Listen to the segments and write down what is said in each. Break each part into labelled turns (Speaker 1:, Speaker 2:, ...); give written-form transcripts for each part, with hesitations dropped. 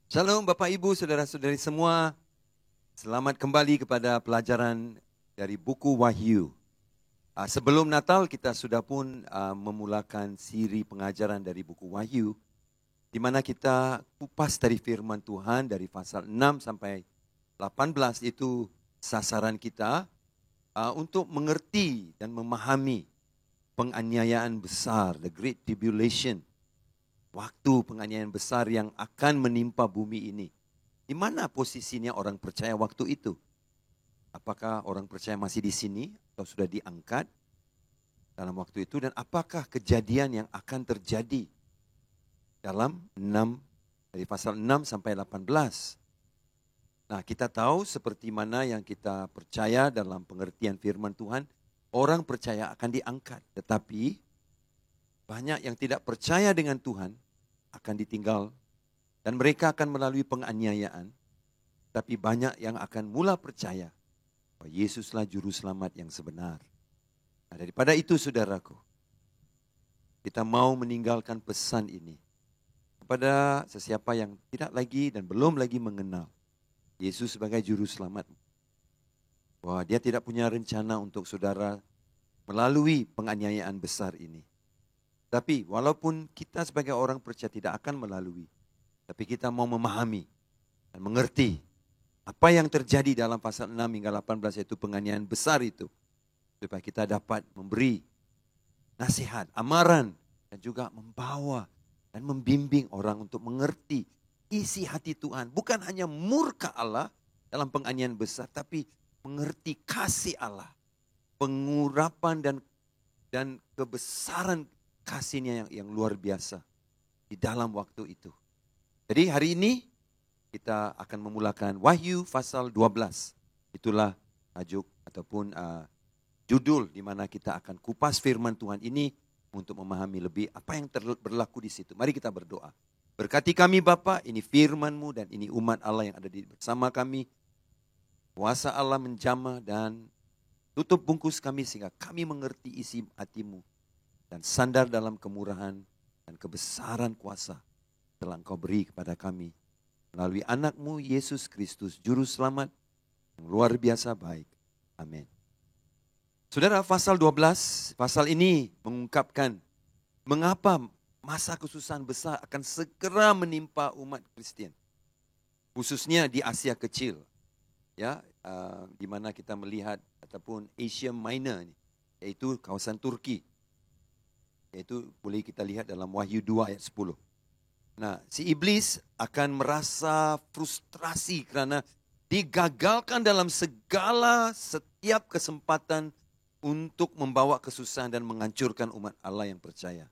Speaker 1: Shalom Bapak Ibu, Saudara-saudari semua. Selamat kembali kepada pelajaran dari buku Wahyu. Sebelum Natal kita sudah pun memulakan siri pengajaran dari buku Wahyu, di mana kita kupas dari firman Tuhan dari pasal 6 sampai 18 itu sasaran kita untuk mengerti dan memahami penganiayaan besar, the Great Tribulation. Waktu penganiayaan besar yang akan menimpa bumi ini. Di mana posisinya orang percaya waktu itu? Apakah orang percaya masih di sini atau sudah diangkat dalam waktu itu? Dan apakah kejadian yang akan terjadi dalam dari pasal 6 sampai 18? Nah, kita tahu seperti mana yang kita percaya dalam pengertian firman Tuhan, orang percaya akan diangkat. Tetapi banyak yang tidak percaya dengan Tuhan akan ditinggal dan mereka akan melalui penganiayaan. Tapi banyak yang akan mula percaya bahwa Yesuslah juru selamat yang sebenar. Nah, daripada itu saudaraku, kita mau meninggalkan pesan ini kepada sesiapa yang tidak lagi dan belum lagi mengenal Yesus sebagai juru selamat. Bahwa dia tidak punya rencana untuk saudara melalui penganiayaan besar ini. Tapi walaupun kita sebagai orang percaya tidak akan melalui, tapi kita mau memahami dan mengerti apa yang terjadi dalam pasal 6 hingga 18 yaitu penganiayaan besar itu. Supaya kita dapat memberi nasihat, amaran dan juga membawa dan membimbing orang untuk mengerti isi hati Tuhan. Bukan hanya murka Allah dalam penganiayaan besar, tapi mengerti kasih Allah, pengurapan dan kebesaran kasihnya yang luar biasa di dalam waktu itu. Jadi hari ini kita akan memulakan Wahyu pasal 12. Itulah tajuk ataupun judul di mana kita akan kupas firman Tuhan ini untuk memahami lebih apa yang berlaku di situ. Mari kita berdoa. Berkati kami Bapa, ini firman-Mu dan ini umat Allah yang ada bersama kami. Kuasa Allah menjamah dan tutup bungkus kami sehingga kami mengerti isi hati-Mu. Dan sandar dalam kemurahan dan kebesaran kuasa telah Engkau beri kepada kami. Melalui anak-Mu Yesus Kristus, Juru Selamat yang luar biasa baik. Amin. Saudara, pasal 12, pasal ini mengungkapkan mengapa masa kesusahan besar akan segera menimpa umat Kristen. Khususnya di Asia Kecil. Ya, di mana kita melihat ataupun Asia Minor, yaitu kawasan Turki. Yaitu boleh kita lihat dalam Wahyu 2 ayat 10. Nah, si iblis akan merasa frustrasi kerana digagalkan dalam setiap kesempatan untuk membawa kesusahan dan menghancurkan umat Allah yang percaya.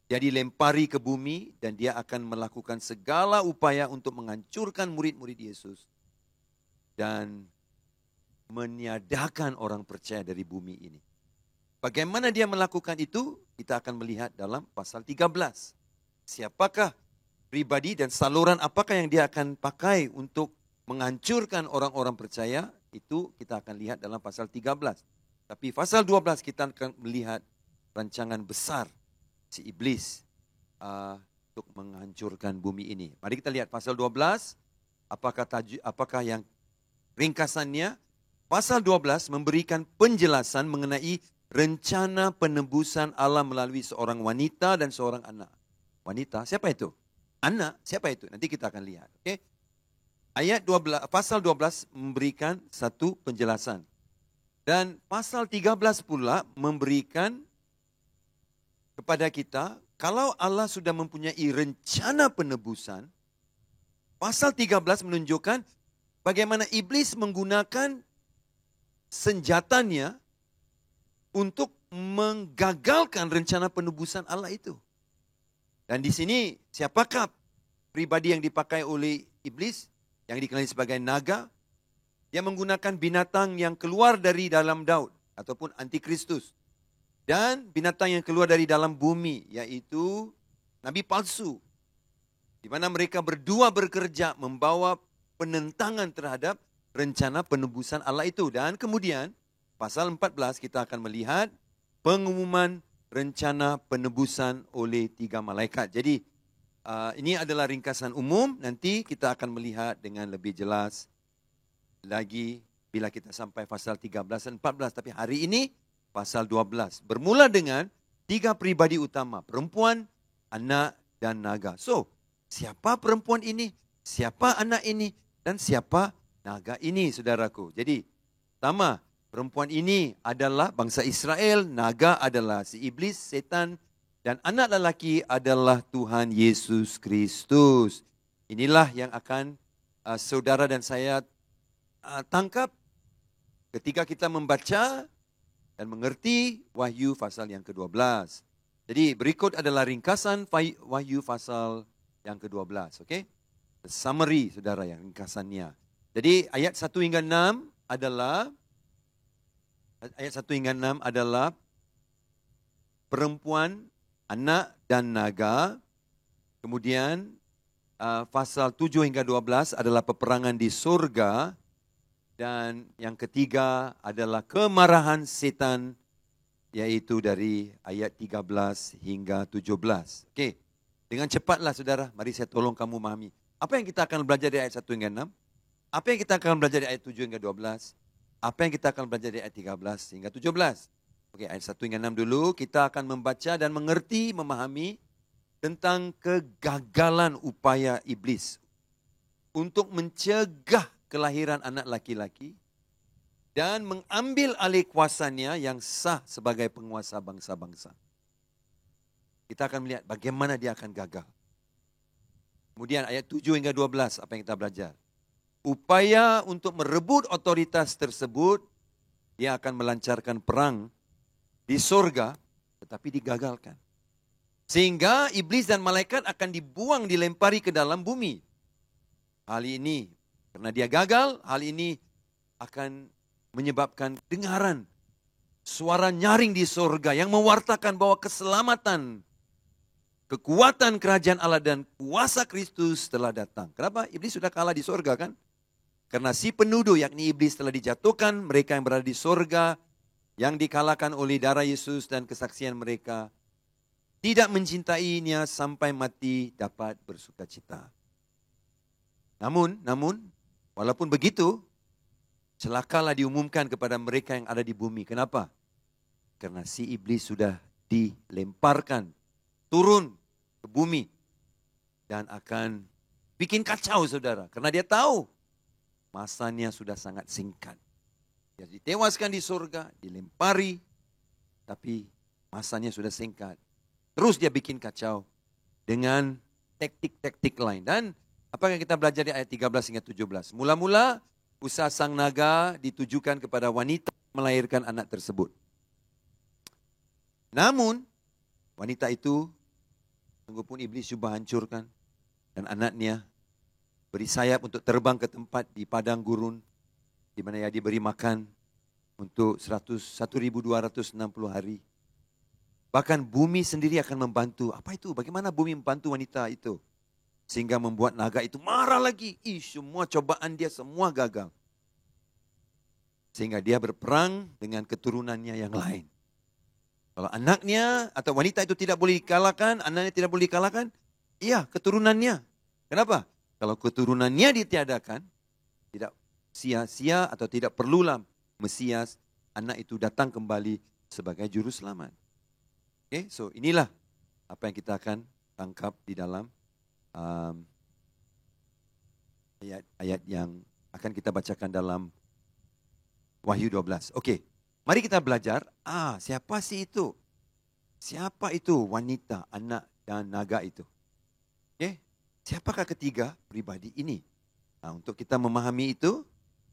Speaker 1: Dia dilempari ke bumi dan dia akan melakukan segala upaya untuk menghancurkan murid-murid Yesus dan meniadakan orang percaya dari bumi ini. Bagaimana dia melakukan itu? Kita akan melihat dalam pasal 13. Siapakah pribadi dan saluran apakah yang dia akan pakai untuk menghancurkan orang-orang percaya? Itu kita akan lihat dalam pasal 13. Tapi pasal 12 kita akan melihat rancangan besar si iblis untuk menghancurkan bumi ini. Mari kita lihat pasal 12. Apakah yang ringkasannya? Pasal 12 memberikan penjelasan mengenai rencana penebusan Allah melalui seorang wanita dan seorang anak. Wanita, siapa itu? Anak, siapa itu? Nanti kita akan lihat. Okay? Pasal 12 memberikan satu penjelasan. Dan pasal 13 pula memberikan kepada kita, kalau Allah sudah mempunyai rencana penebusan, pasal 13 menunjukkan bagaimana iblis menggunakan senjatanya untuk menggagalkan rencana penebusan Allah itu. Dan di sini siapakah pribadi yang dipakai oleh iblis yang dikenali sebagai naga? Dia menggunakan binatang yang keluar dari dalam Daud ataupun antikristus. Dan binatang yang keluar dari dalam bumi yaitu nabi palsu. Di mana mereka berdua bekerja membawa penentangan terhadap rencana penebusan Allah itu. Dan kemudian pasal 14 kita akan melihat pengumuman rencana penebusan oleh 3 malaikat. Jadi ini adalah ringkasan umum. Nanti kita akan melihat dengan lebih jelas lagi bila kita sampai pasal 13 dan 14. Tapi hari ini pasal 12. Bermula dengan 3 pribadi utama. Perempuan, anak, dan naga. So, siapa perempuan ini? Siapa anak ini? Dan siapa naga ini, saudaraku? Jadi, pertama, perempuan ini adalah bangsa Israel. Naga adalah si iblis, setan. Dan anak lelaki adalah Tuhan Yesus Kristus. Inilah yang akan saudara dan saya tangkap ketika kita membaca dan mengerti Wahyu pasal yang ke-12. Jadi berikut adalah ringkasan Wahyu pasal yang ke-12. Okay? The summary, saudara, yang ringkasannya. Jadi ayat 1 hingga 6 adalah perempuan, anak dan naga. Kemudian pasal 7 hingga 12 adalah peperangan di surga. Dan yang ketiga adalah kemarahan setan, yaitu dari ayat 13 hingga 17. Okey, dengan cepatlah saudara, mari saya tolong kamu memahami. Apa yang kita akan belajar dari ayat 1 hingga 6? Apa yang kita akan belajar dari ayat 7 hingga 12? Apa yang kita akan belajar dari ayat 13 hingga 17? Okey, ayat 1 hingga 6 dulu, kita akan membaca dan mengerti, memahami tentang kegagalan upaya iblis untuk mencegah kelahiran anak laki-laki dan mengambil alih kuasanya yang sah sebagai penguasa bangsa-bangsa. Kita akan melihat bagaimana dia akan gagal. Kemudian ayat 7 hingga 12, apa yang kita belajar? Upaya untuk merebut otoritas tersebut, dia akan melancarkan perang di surga, tetapi digagalkan. Sehingga iblis dan malaikat akan dibuang, dilempari ke dalam bumi. Hal ini, karena dia gagal, hal ini akan menyebabkan dengaran suara nyaring di surga yang mewartakan bahwa keselamatan, kekuatan kerajaan Allah dan kuasa Kristus telah datang. Kenapa? Iblis sudah kalah di surga kan? Karena si penuduh yakni iblis telah dijatuhkan, mereka yang berada di surga, yang dikalahkan oleh darah Yesus dan kesaksian mereka, tidak mencintainya sampai mati dapat bersukacita. Namun, walaupun begitu, celakalah diumumkan kepada mereka yang ada di bumi. Kenapa? Karena si iblis sudah dilemparkan, turun ke bumi, dan akan bikin kacau saudara. Karena dia tahu masanya sudah sangat singkat. Dia ditewaskan di surga, dilempari, tapi masanya sudah singkat. Terus dia bikin kacau dengan taktik-taktik lain. Dan apa yang kita belajar di ayat 13 hingga 17? Mula-mula usaha sang naga ditujukan kepada wanita melahirkan anak tersebut. Namun, wanita itu sungguh pun iblis cuba hancurkan. Dan anaknya beri sayap untuk terbang ke tempat di padang gurun, di mana ia diberi makan untuk 1.260 hari. Bahkan bumi sendiri akan membantu. Apa itu? Bagaimana bumi membantu wanita itu? Sehingga membuat naga itu marah lagi. Semua cobaan dia semua gagal. Sehingga dia berperang dengan keturunannya yang lain. Kalau anaknya atau wanita itu tidak boleh dikalahkan, anaknya tidak boleh dikalahkan, iya keturunannya. Kenapa? Kalau keturunannya ditiadakan, tidak sia-sia atau tidak perlulah Mesias, anak itu datang kembali sebagai juru selamat. Oke, so inilah apa yang kita akan tangkap di dalam ayat-ayat yang akan kita bacakan dalam Wahyu 12. Oke, mari kita belajar. Siapa sih itu? Siapa itu wanita, anak dan naga itu? Oke, siapakah ketiga pribadi ini? Untuk kita memahami itu,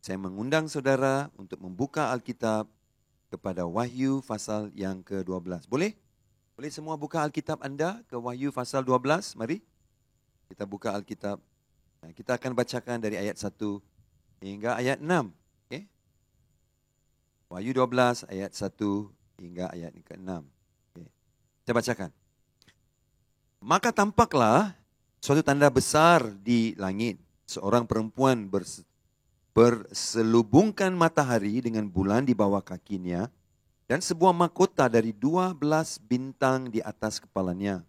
Speaker 1: saya mengundang saudara untuk membuka Alkitab kepada Wahyu pasal yang ke-12. Boleh? Boleh semua buka Alkitab Anda ke Wahyu pasal 12? Mari. Kita buka Alkitab. Kita akan bacakan dari ayat 1 hingga ayat 6. Okay? Wahyu 12 ayat 1 hingga ayat ke-6. Okay. Saya bacakan. Maka tampaklah suatu tanda besar di langit. Seorang perempuan berselubungkan matahari dengan bulan di bawah kakinya dan sebuah mahkota dari 12 bintang di atas kepalanya.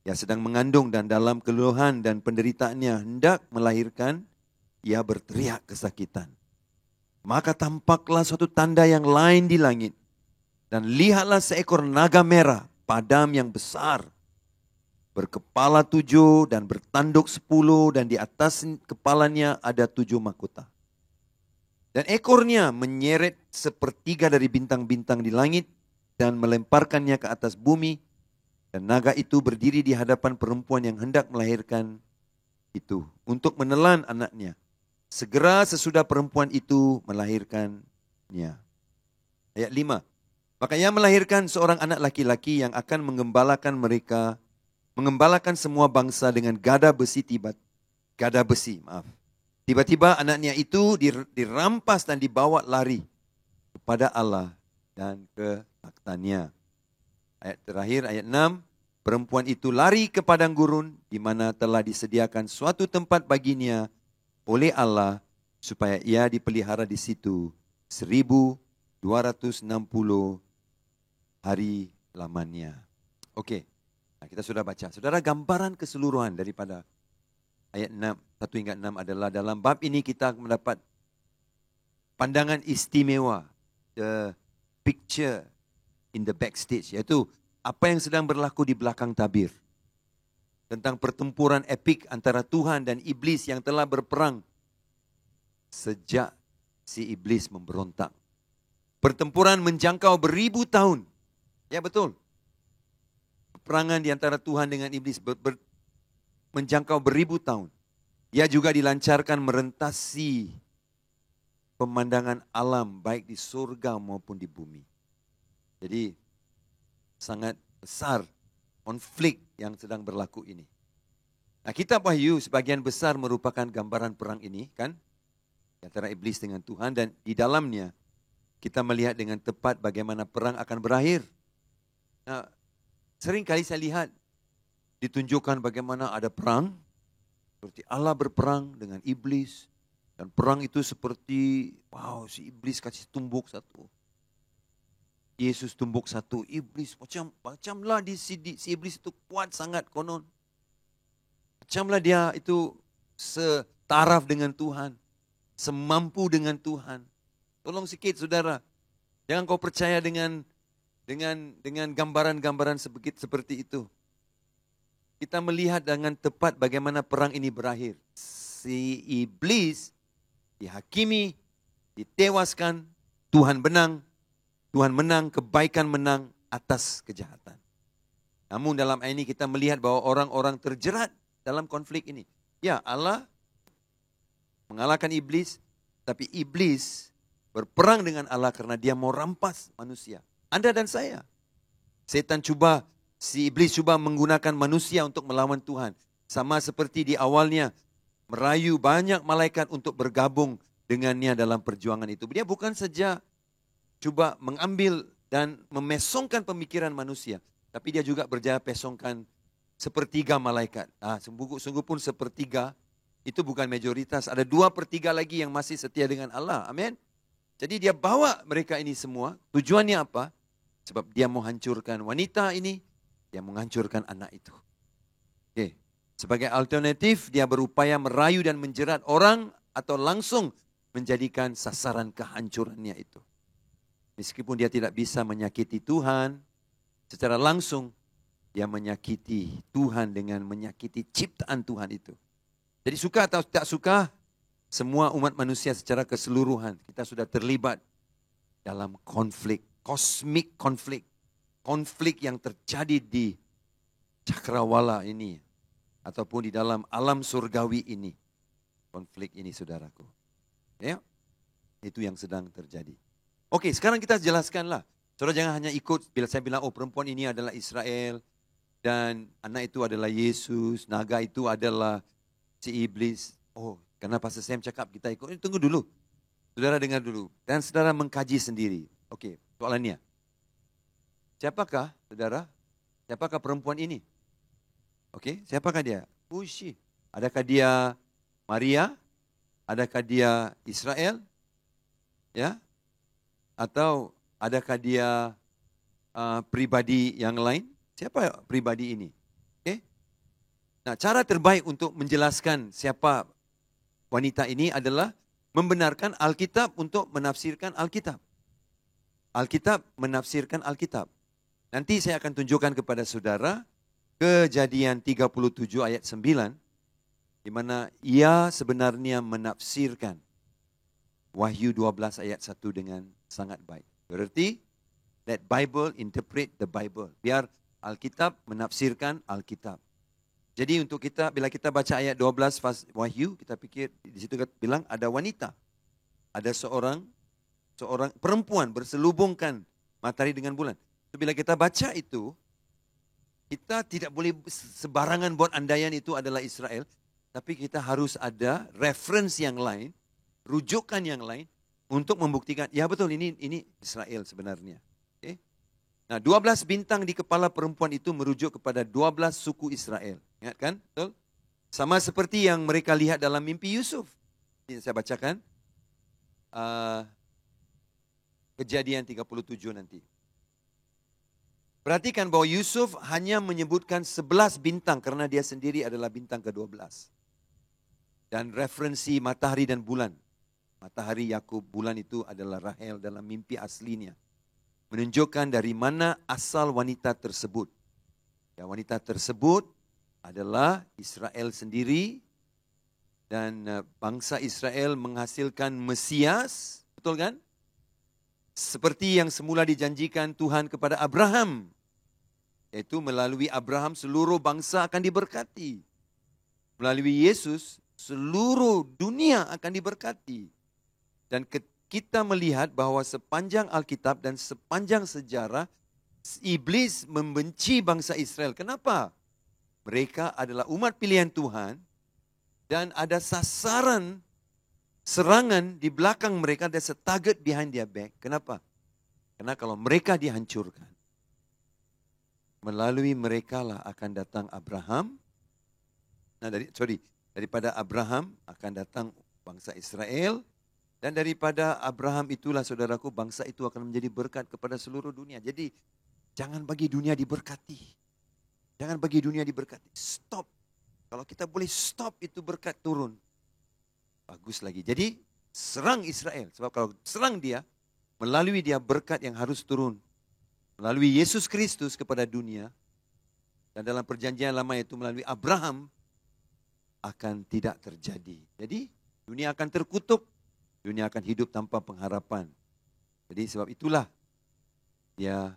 Speaker 1: ia sedang mengandung dan dalam keluhan dan penderitaannya hendak melahirkan, ia berteriak kesakitan. Maka tampaklah suatu tanda yang lain di langit. Dan lihatlah seekor naga merah, padam yang besar, berkepala 7 dan bertanduk 10, dan di atas kepalanya ada 7 mahkota. Dan ekornya menyeret sepertiga dari bintang-bintang di langit dan melemparkannya ke atas bumi. Dan naga itu berdiri di hadapan perempuan yang hendak melahirkan itu untuk menelan anaknya. Segera sesudah perempuan itu melahirkannya. Ayat 5. Maka ia melahirkan seorang anak laki-laki yang akan mengembalakan semua bangsa dengan gada besi. Tiba-tiba anaknya itu dirampas dan dibawa lari kepada Allah dan ke takhtannya. Ayat terakhir, ayat 6. Perempuan itu lari ke padang gurun di mana telah disediakan suatu tempat baginya oleh Allah supaya ia dipelihara di situ 1260 hari lamanya. Oke, nah kita sudah baca. Saudara, gambaran keseluruhan daripada ayat 6, 1 hingga 6 adalah dalam bab ini kita mendapat pandangan istimewa, the picture in the backstage, yaitu apa yang sedang berlaku di belakang tabir. Tentang pertempuran epik antara Tuhan dan iblis yang telah berperang sejak si iblis memberontak. Pertempuran menjangkau beribu tahun. Ya betul. Peperangan di antara Tuhan dengan iblis menjangkau beribu tahun. Ia juga dilancarkan merentasi pemandangan alam baik di surga maupun di bumi. Jadi sangat besar konflik yang sedang berlaku ini. Nah, kitab Wahyu sebagian besar merupakan gambaran perang ini kan, antara iblis dengan Tuhan, dan di dalamnya kita melihat dengan tepat bagaimana perang akan berakhir. Nah, sering kali saya lihat ditunjukkan bagaimana ada perang, seperti Allah berperang dengan iblis, dan perang itu seperti, wow, si iblis kasih tumbuk satu, Yesus tumbuk satu, iblis macamlah si iblis itu kuat sangat konon. Macamlah dia itu setaraf dengan Tuhan, semampu dengan Tuhan. Tolong sikit saudara, jangan kau percaya dengan gambaran-gambaran seperti itu. Kita melihat dengan tepat bagaimana perang ini berakhir. Si iblis dihakimi, ditewaskan, Tuhan menang, kebaikan menang atas kejahatan. Namun dalam ayat ini kita melihat bahwa orang-orang terjerat dalam konflik ini. Ya, Allah mengalahkan iblis, tapi iblis berperang dengan Allah karena dia mau rampas manusia. Anda dan saya. Si iblis coba menggunakan manusia untuk melawan Tuhan. Sama seperti di awalnya merayu banyak malaikat untuk bergabung dengannya dalam perjuangan itu. Dia bukan saja coba mengambil dan memesongkan pemikiran manusia, tapi dia juga berjaya pesongkan sepertiga malaikat. Sungguh pun sepertiga itu bukan mayoritas. Ada 2/3 lagi yang masih setia dengan Allah. Amin. Jadi dia bawa mereka ini semua. Tujuannya apa? Sebab dia mau hancurkan wanita ini, dia menghancurkan anak itu. Oke. Sebagai alternatif, dia berupaya merayu dan menjerat orang atau langsung menjadikan sasaran kehancurannya itu. Meskipun dia tidak bisa menyakiti Tuhan secara langsung, dia menyakiti Tuhan dengan menyakiti ciptaan Tuhan itu. Jadi suka atau tak suka, semua umat manusia secara keseluruhan, kita sudah terlibat dalam konflik, kosmik konflik. Konflik yang terjadi di cakrawala ini, ataupun di dalam alam surgawi ini. Konflik ini saudaraku. Ya, itu yang sedang terjadi. Oke, sekarang kita jelaskanlah. Saudara jangan hanya ikut bila saya bilang, oh perempuan ini adalah Israel, dan anak itu adalah Yesus, naga itu adalah si iblis. Oh, karena Pastor Sam cakap kita ikut. Tunggu dulu. Saudara dengar dulu. Dan saudara mengkaji sendiri. Oke, soalannya. Siapakah, saudara? Siapakah perempuan ini? Oke, siapakah dia? Ushi. Adakah dia Maria? Adakah dia Israel? Ya? Atau adakah dia pribadi yang lain? Siapa pribadi ini? Oke? Nah, cara terbaik untuk menjelaskan siapa wanita ini adalah membenarkan Alkitab untuk menafsirkan Alkitab. Alkitab menafsirkan Alkitab. Nanti saya akan tunjukkan kepada saudara Kejadian 37 ayat 9, di mana ia sebenarnya menafsirkan Wahyu 12 ayat 1 dengan sangat baik. Berarti, let Bible interpret the Bible. Biar Alkitab menafsirkan Alkitab. Jadi untuk kita, bila kita baca ayat 12 Wahyu, kita pikir di situ bilang ada wanita. Ada seorang perempuan berselubungkan matahari dengan bulan. Bila kita baca itu, kita tidak boleh sebarangan buat andaian itu adalah Israel. Tapi kita harus ada reference yang lain, rujukan yang lain untuk membuktikan, ya betul ini Israel sebenarnya. Okay? Nah, 12 bintang di kepala perempuan itu merujuk kepada 12 suku Israel. Ingat kan? Betul? Sama seperti yang mereka lihat dalam mimpi Yusuf. Ini saya bacakan. Kejadian 37 nanti. Perhatikan bahwa Yusuf hanya menyebutkan 11 bintang karena dia sendiri adalah bintang ke-12. Dan referensi matahari dan bulan. Matahari Yakub, bulan itu adalah Rahel dalam mimpi aslinya. Menunjukkan dari mana asal wanita tersebut. Ya, wanita tersebut adalah Israel sendiri. Dan bangsa Israel menghasilkan Mesias. Betul kan? Seperti yang semula dijanjikan Tuhan kepada Abraham. Yaitu melalui Abraham seluruh bangsa akan diberkati. Melalui Yesus seluruh dunia akan diberkati. Dan kita melihat bahwa sepanjang Alkitab dan sepanjang sejarah, iblis membenci bangsa Israel. Kenapa? Mereka adalah umat pilihan Tuhan dan ada sasaran serangan di belakang mereka, ada a target behind their back. Kenapa? Karena kalau mereka dihancurkan, melalui mereka lah akan datang Abraham. Nah, daripada Abraham akan datang bangsa Israel. Dan daripada Abraham itulah saudaraku, bangsa itu akan menjadi berkat kepada seluruh dunia. Jadi jangan bagi dunia diberkati. Jangan bagi dunia diberkati. Stop. Kalau kita boleh stop itu berkat turun. Bagus lagi. Jadi serang Israel. Sebab kalau serang dia, melalui dia berkat yang harus turun. Melalui Yesus Kristus kepada dunia. Dan dalam perjanjian lama itu melalui Abraham akan tidak terjadi. Jadi dunia akan terkutuk. Dunia akan hidup tanpa pengharapan. Jadi sebab itulah dia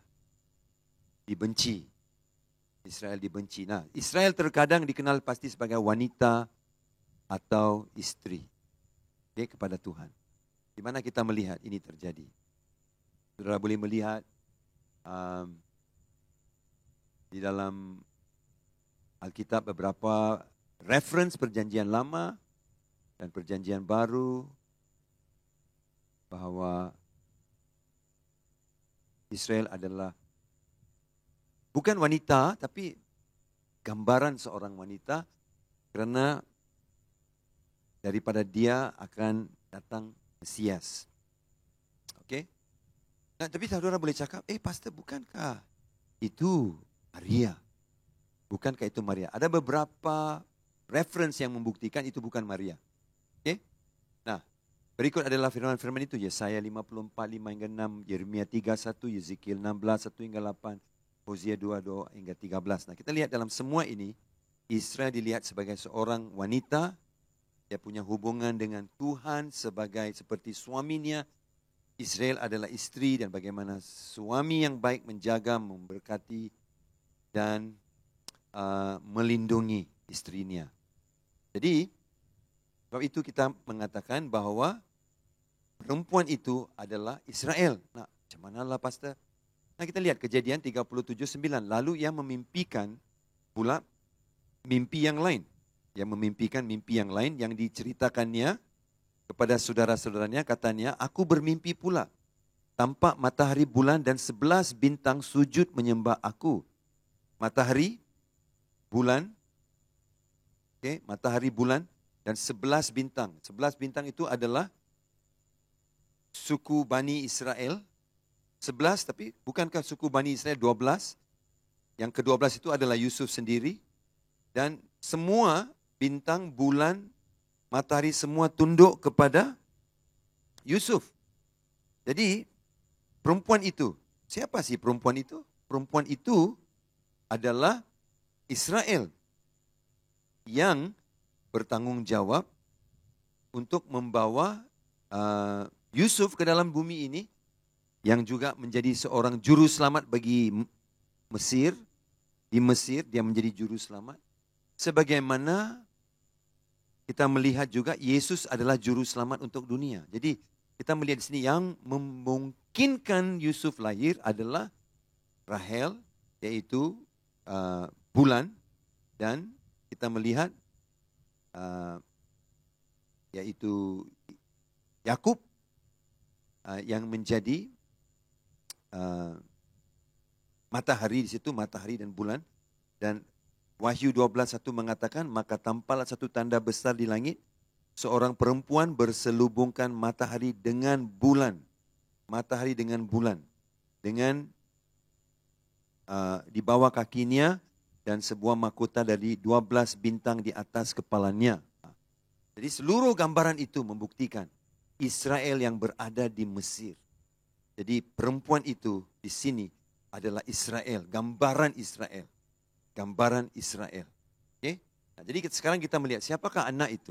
Speaker 1: dibenci. Israel dibenci. Nah, Israel terkadang dikenal pasti sebagai wanita atau istri. Okay, kepada Tuhan. Di mana kita melihat ini terjadi. Saudara boleh melihat di dalam Alkitab beberapa reference perjanjian lama dan perjanjian baru. Bahwa Israel adalah bukan wanita, tapi gambaran seorang wanita. Karena daripada dia akan datang Mesias. Oke? Nah, tapi saudara boleh cakap, pastor bukankah itu Maria? Bukankah itu Maria? Ada beberapa reference yang membuktikan itu bukan Maria. Oke? Nah, berikut adalah firman-firman itu. Yesaya 54, 5 hingga 6, Yeremia 31, Yeskiel 16, 1 hingga 8, Hosea 2, 2 hingga 13. Nah, kita lihat dalam semua ini, Israel dilihat sebagai seorang wanita. Dia punya hubungan dengan Tuhan seperti suaminya. Israel adalah istri dan bagaimana suami yang baik menjaga, memberkati, dan melindungi istrinya. Jadi, sebab itu kita mengatakan bahwa perempuan itu adalah Israel. Nah, macam manalah pastor? Nah, kita lihat Kejadian 37:9. Lalu ia memimpikan pula mimpi yang lain. Yang memimpikan mimpi yang lain yang diceritakannya kepada saudara-saudaranya, katanya, aku bermimpi pula. Tampak matahari, bulan dan 11 bintang sujud menyembah aku. Matahari, bulan, matahari, bulan, dan 11 bintang. 11 bintang itu adalah suku Bani Israel. 11, tapi bukankah suku Bani Israel 12? Yang ke-12 itu adalah Yusuf sendiri. Dan semua bintang, bulan, matahari semua tunduk kepada Yusuf. Jadi perempuan itu, siapa sih perempuan itu? Perempuan itu adalah Israel yang bertanggung jawab untuk membawa Yusuf ke dalam bumi ini, yang juga menjadi seorang juru selamat bagi Mesir. Di Mesir dia menjadi juru selamat. Sebagaimana kita melihat juga Yesus adalah juru selamat untuk dunia. Jadi kita melihat di sini yang memungkinkan Yusuf lahir adalah Rahel, yaitu bulan, dan kita melihat yaitu Yakub yang menjadi matahari di situ, matahari dan bulan. Dan Wahyu 12:1 mengatakan, maka tampaklah satu tanda besar di langit, seorang perempuan berselubungkan matahari dengan bulan. Matahari dengan bulan. Dengan di bawah kakinya dan sebuah mahkota dari 12 bintang di atas kepalanya. Jadi seluruh gambaran itu membuktikan Israel yang berada di Mesir. Jadi perempuan itu di sini adalah Israel, gambaran Israel. Gambaran Israel. Okay? Nah, jadi sekarang kita melihat siapakah anak itu.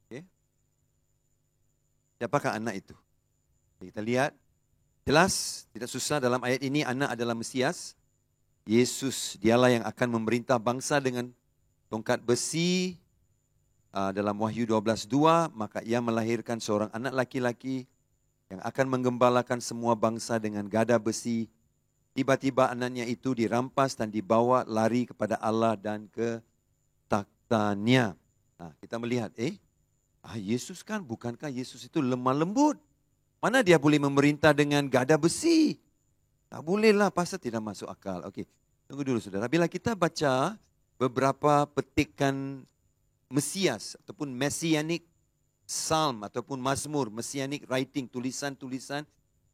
Speaker 1: Okay? Siapakah anak itu? Kita lihat, jelas, tidak susah dalam ayat ini, anak adalah Mesias. Yesus, dialah yang akan memerintah bangsa dengan tongkat besi. Dalam Wahyu 12:2, maka ia melahirkan seorang anak laki-laki yang akan menggembalakan semua bangsa dengan gada besi. Tiba-tiba anaknya itu dirampas dan dibawa lari kepada Allah dan ke taktanya. Nah, kita melihat, Yesus kan, bukankah Yesus itu lemah lembut? Mana dia boleh memerintah dengan gada besi? Tak bolehlah, pasal tidak masuk akal. Okey, tunggu dulu saudara. Bila kita baca beberapa petikan Mesias ataupun Messianic Psalm ataupun Mazmur, Messianic writing, tulisan-tulisan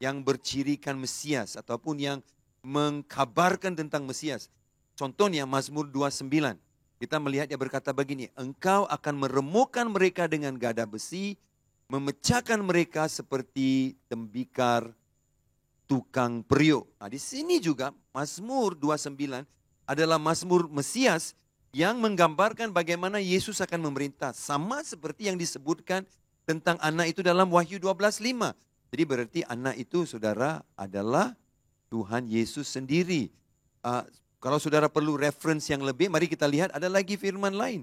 Speaker 1: yang bercirikan Mesias ataupun yang mengkabarkan tentang Mesias. Contohnya Mazmur 29. Kita melihat dia berkata begini, engkau akan meremukkan mereka dengan gada besi, memecahkan mereka seperti tembikar tukang periuk. Nah, di sini juga Mazmur 29 adalah Mazmur Mesias yang menggambarkan bagaimana Yesus akan memerintah. Sama seperti yang disebutkan tentang anak itu dalam Wahyu 12:5. Jadi berarti anak itu saudara adalah Tuhan Yesus sendiri. Kalau saudara perlu reference yang lebih, mari kita lihat ada lagi firman lain.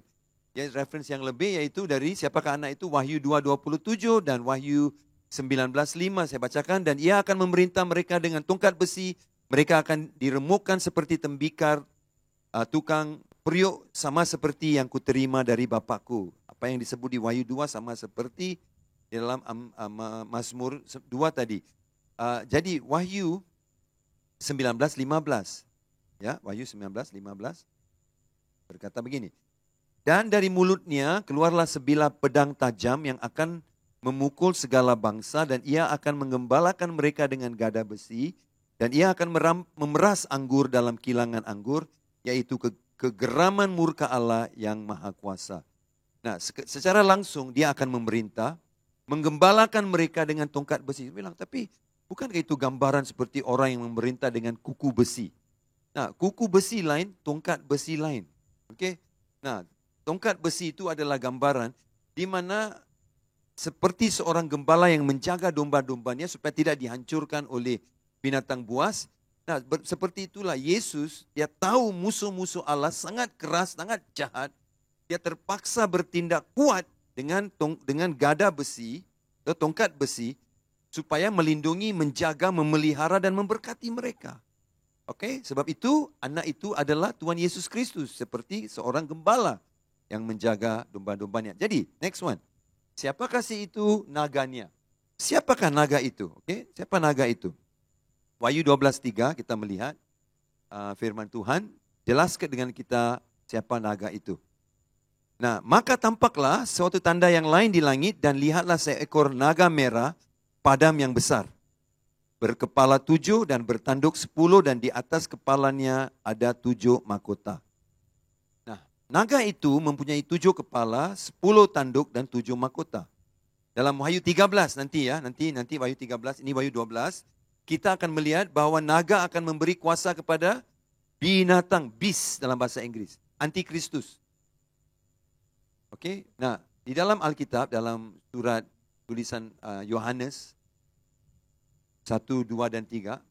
Speaker 1: Ya, reference yang lebih yaitu dari siapakah anak itu, Wahyu 2:27 dan Wahyu 19:5 saya bacakan. Dan ia akan memerintah mereka dengan tongkat besi, mereka akan diremukkan seperti tembikar tukang periuk, sama seperti yang kuterima dari Bapakku. Apa yang disebut di Wahyu 2 sama seperti di dalam Mazmur 2 tadi. Jadi Wahyu 19:15. Ya, Wahyu 19:15 berkata begini. Dan dari mulutnya keluarlah sebilah pedang tajam yang akan memukul segala bangsa, dan ia akan menggembalakan mereka dengan gada besi, dan ia akan memeras anggur dalam kilangan anggur, yaitu kegeraman murka Allah yang maha kuasa. Nah, secara langsung dia akan memerintah, menggembalakan mereka dengan tongkat besi. Dia bilang, tapi bukankah itu gambaran seperti orang yang memerintah dengan kuku besi? Nah, kuku besi lain, tongkat besi lain. Okey. Nah, tongkat besi itu adalah gambaran di mana seperti seorang gembala yang menjaga domba-dombanya supaya tidak dihancurkan oleh binatang buas. Nah, seperti itulah Yesus, dia tahu musuh-musuh Allah sangat keras, sangat jahat. Dia terpaksa bertindak kuat dengan gada besi, atau tongkat besi, supaya melindungi, menjaga, memelihara dan memberkati mereka. Oke, sebab itu anak itu adalah Tuhan Yesus Kristus, seperti seorang gembala yang menjaga domba-dombanya. Jadi, next one. Siapakah si itu naganya? Siapakah naga itu? Oke, siapa naga itu? Wahyu 12:3 kita melihat firman Tuhan, jelaskan dengan kita siapa naga itu. Nah, maka tampaklah suatu tanda yang lain di langit, dan lihatlah seekor naga merah padam yang besar, berkepala 7 dan bertanduk 10, dan di atas kepalanya ada 7 mahkota. Nah, Naga itu mempunyai 7 kepala, 10 tanduk dan 7 mahkota. Dalam Wahyu 13 nanti ya, nanti Wahyu 13, ini Wahyu 12, kita akan melihat bahwa naga akan memberi kuasa kepada binatang, beast dalam bahasa Inggris, antikristus. Okey. Nah, di dalam Alkitab, dalam surat tulisan Yohanes 1, 2 dan 3,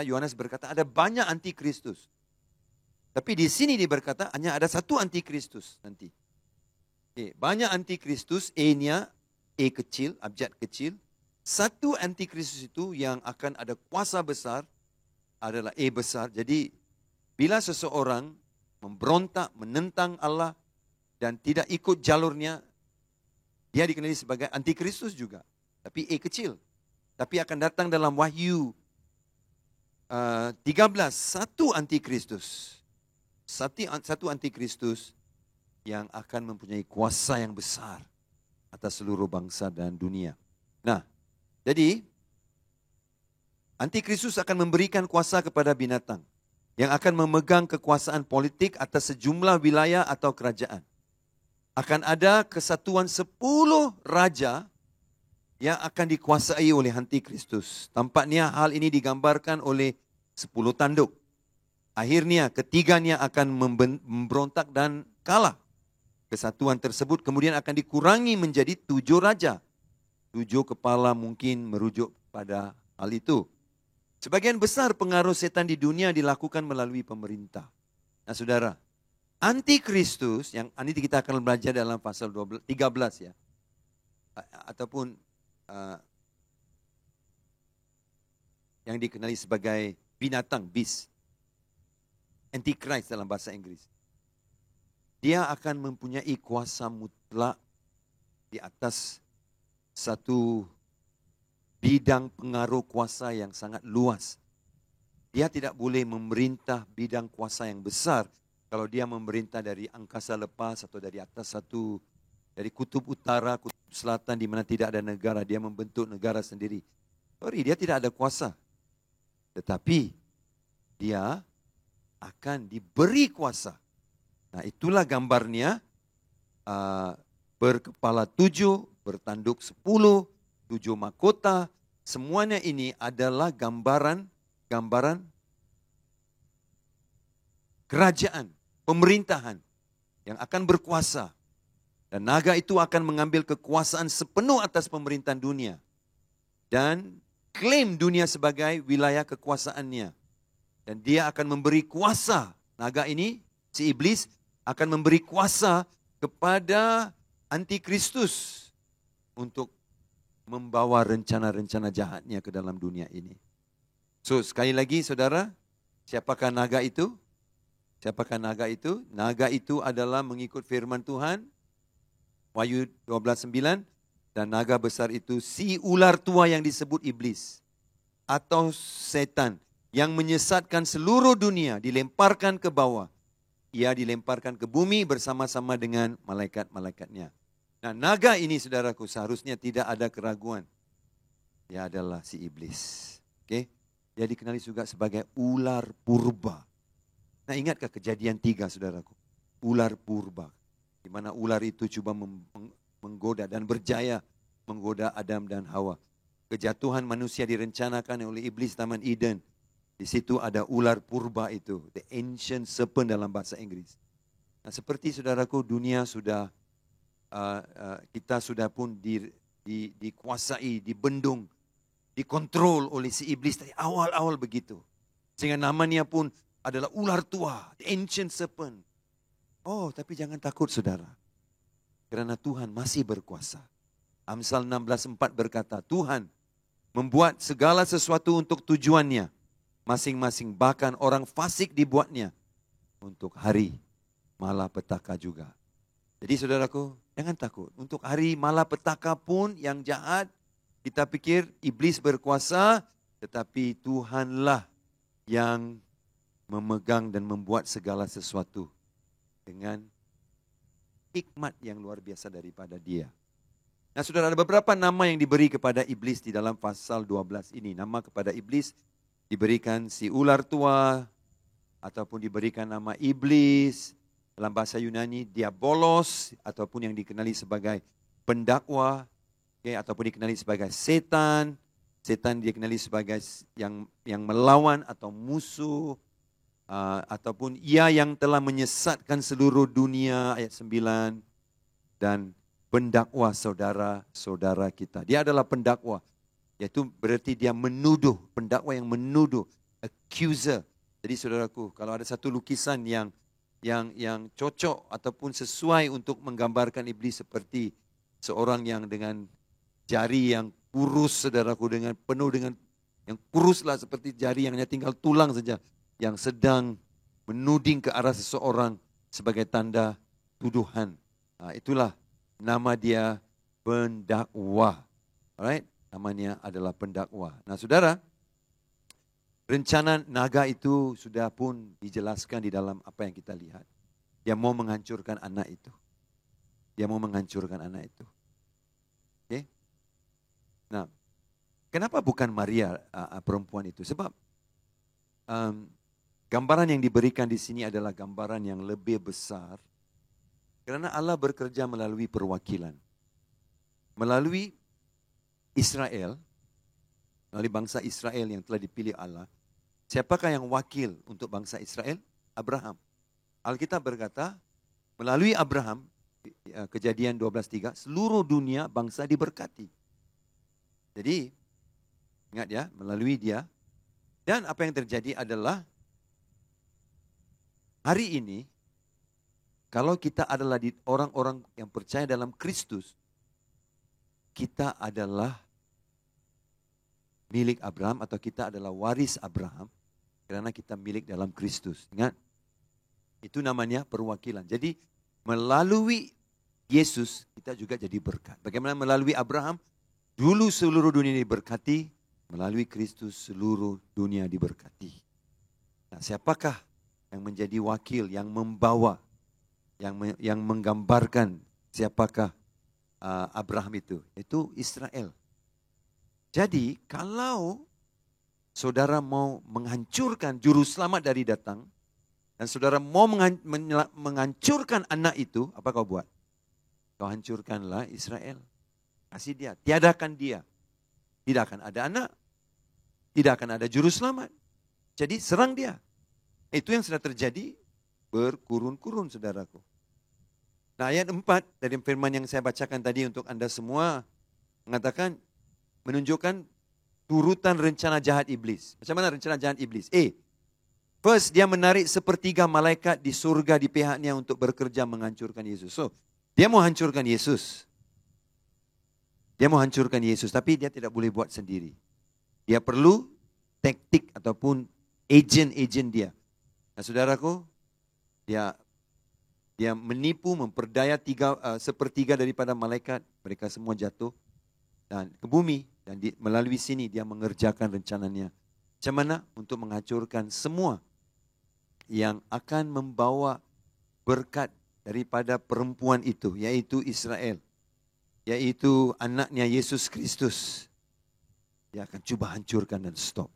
Speaker 1: Yohanes berkata ada banyak antikristus. Tapi di sini dia berkata hanya ada satu antikristus nanti. Okay, banyak antikristus, E-nya, E kecil, abjad kecil. Satu antikristus itu yang akan ada kuasa besar adalah E besar. Jadi bila seseorang memberontak, menentang Allah dan tidak ikut jalurnya, dia dikenali sebagai antikristus juga. Tapi E kecil. Tapi akan datang dalam Wahyu 13, satu antikristus. Satu antikristus yang akan mempunyai kuasa yang besar atas seluruh bangsa dan dunia. Nah, jadi antikristus akan memberikan kuasa kepada binatang yang akan memegang kekuasaan politik atas sejumlah wilayah atau kerajaan. Akan ada kesatuan 10 raja yang akan dikuasai oleh antikristus. Tampaknya hal ini digambarkan oleh 10 tanduk. Akhirnya ketiganya akan memberontak dan kalah. Kesatuan tersebut kemudian akan dikurangi menjadi 7 raja. 7 kepala mungkin merujuk pada hal itu. Sebagian besar pengaruh setan di dunia dilakukan melalui pemerintah. Nah saudara, antikristus yang nanti kita akan belajar dalam pasal 13 ya. Ataupun yang dikenali sebagai binatang, beast. Antichrist dalam bahasa Inggris. Dia akan mempunyai kuasa mutlak di atas satu bidang pengaruh kuasa yang sangat luas. Dia tidak boleh memerintah bidang kuasa yang besar kalau dia memerintah dari angkasa lepas atau dari atas dari kutub utara, kutub selatan di mana tidak ada negara. Dia membentuk negara sendiri. Dia tidak ada kuasa. Tetapi dia akan diberi kuasa. Nah itulah gambarnya, berkepala 7, bertanduk 10, 7 mahkota. Semuanya ini adalah gambaran kerajaan, pemerintahan yang akan berkuasa. Dan naga itu akan mengambil kekuasaan sepenuh atas pemerintahan dunia. Dan klaim dunia sebagai wilayah kekuasaannya. Dan dia akan memberi kuasa, naga ini, si iblis, akan memberi kuasa kepada antikristus untuk membawa rencana-rencana jahatnya ke dalam dunia ini. So, sekali lagi saudara, siapakah naga itu? Siapakah naga itu? Naga itu adalah mengikut firman Tuhan, Wahyu 12:9, dan naga besar itu si ular tua yang disebut iblis atau setan, yang menyesatkan seluruh dunia, dilemparkan ke bawah. Ia dilemparkan ke bumi bersama-sama dengan malaikat-malaikatnya. Nah, naga ini saudaraku seharusnya tidak ada keraguan. Dia adalah si iblis. Oke? Dia dikenali juga sebagai ular purba. Nah, ingatkah Kejadian 3 saudaraku? Ular purba. Di mana ular itu coba menggoda dan berjaya menggoda Adam dan Hawa. Kejatuhan manusia direncanakan oleh iblis Taman Eden. Di situ ada ular purba itu, the ancient serpent dalam bahasa Inggris. Nah, seperti saudaraku, dunia sudah, kita sudah pun dikuasai, dibendung, dikontrol oleh si iblis dari awal-awal begitu. Sehingga namanya pun adalah ular tua, the ancient serpent. Oh, tapi jangan takut saudara. Kerana Tuhan masih berkuasa. Amsal 16:4 berkata, Tuhan membuat segala sesuatu untuk tujuannya. Masing-masing, bahkan orang fasik dibuatnya untuk hari malapetaka juga. Jadi saudaraku, jangan takut. Untuk hari malapetaka pun yang jahat, kita pikir iblis berkuasa, tetapi Tuhanlah yang memegang dan membuat segala sesuatu dengan hikmat yang luar biasa daripada Dia. Nah, saudara, ada beberapa nama yang diberi kepada iblis di dalam pasal 12 ini. Nama kepada iblis diberikan si ular tua, ataupun diberikan nama iblis, dalam bahasa Yunani, diabolos, ataupun yang dikenali sebagai pendakwa, ataupun dikenali sebagai setan. Setan dikenali sebagai yang melawan atau musuh, ataupun ia yang telah menyesatkan seluruh dunia, ayat 9, dan pendakwa saudara-saudara kita. Dia adalah pendakwa, yaitu berarti dia menuduh, pendakwa yang menuduh, accuser. Jadi saudaraku, kalau ada satu lukisan yang cocok ataupun sesuai untuk menggambarkan iblis seperti seorang yang dengan jari yang kurus, saudaraku, dengan penuh dengan yang kuruslah seperti jari yang hanya tinggal tulang saja, yang sedang menuding ke arah seseorang sebagai tanda tuduhan. Itulah nama dia, pendakwa. Alright, namanya adalah pendakwa. Nah, saudara, rencana naga itu sudah pun dijelaskan di dalam apa yang kita lihat. Dia mau menghancurkan anak itu. Dia mau menghancurkan anak itu. Oke? Nah, kenapa bukan Maria perempuan itu? Sebab gambaran yang diberikan di sini adalah gambaran yang lebih besar. Kerana Allah bekerja melalui perwakilan. Melalui Israel, melalui bangsa Israel yang telah dipilih Allah. Siapakah yang wakil untuk bangsa Israel? Abraham. Alkitab berkata, melalui Abraham, Kejadian 12:3, seluruh dunia bangsa diberkati. Jadi, ingat ya, melalui dia. Dan apa yang terjadi adalah, hari ini, kalau kita adalah orang-orang yang percaya dalam Kristus, kita adalah milik Abraham atau kita adalah waris Abraham karena kita milik dalam Kristus. Ingat, itu namanya perwakilan. Jadi melalui Yesus kita juga jadi berkat. Bagaimana melalui Abraham dulu seluruh dunia diberkati, melalui Kristus seluruh dunia diberkati. Nah, siapakah yang menjadi wakil, yang membawa, yang menggambarkan siapakah Abraham itu? Itu Israel. Jadi kalau saudara mau menghancurkan juru selamat dari datang, dan saudara mau menghancurkan anak itu, apa kau buat? Kau hancurkanlah Israel. Kasih dia, tiadakan dia. Tidak akan ada anak, tidak akan ada juru selamat. Jadi serang dia. Itu yang sudah terjadi berkurun-kurun, saudaraku. Nah, ayat 4 dari firman yang saya bacakan tadi untuk Anda semua mengatakan, menunjukkan turutan rencana jahat iblis. Macam mana rencana jahat iblis? First, dia menarik sepertiga malaikat di surga di pihaknya untuk bekerja menghancurkan Yesus. So, dia mau hancurkan Yesus. Dia mau hancurkan Yesus, tapi dia tidak boleh buat sendiri. Dia perlu taktik ataupun agen dia. Nah, saudaraku, dia menipu, memperdaya sepertiga daripada malaikat. Mereka semua jatuh dan ke bumi. Dan melalui sini dia mengerjakan rencananya. Macam mana? Untuk menghancurkan semua yang akan membawa berkat daripada perempuan itu, yaitu Israel. Yaitu anaknya Yesus Kristus. Dia akan cuba hancurkan dan stop.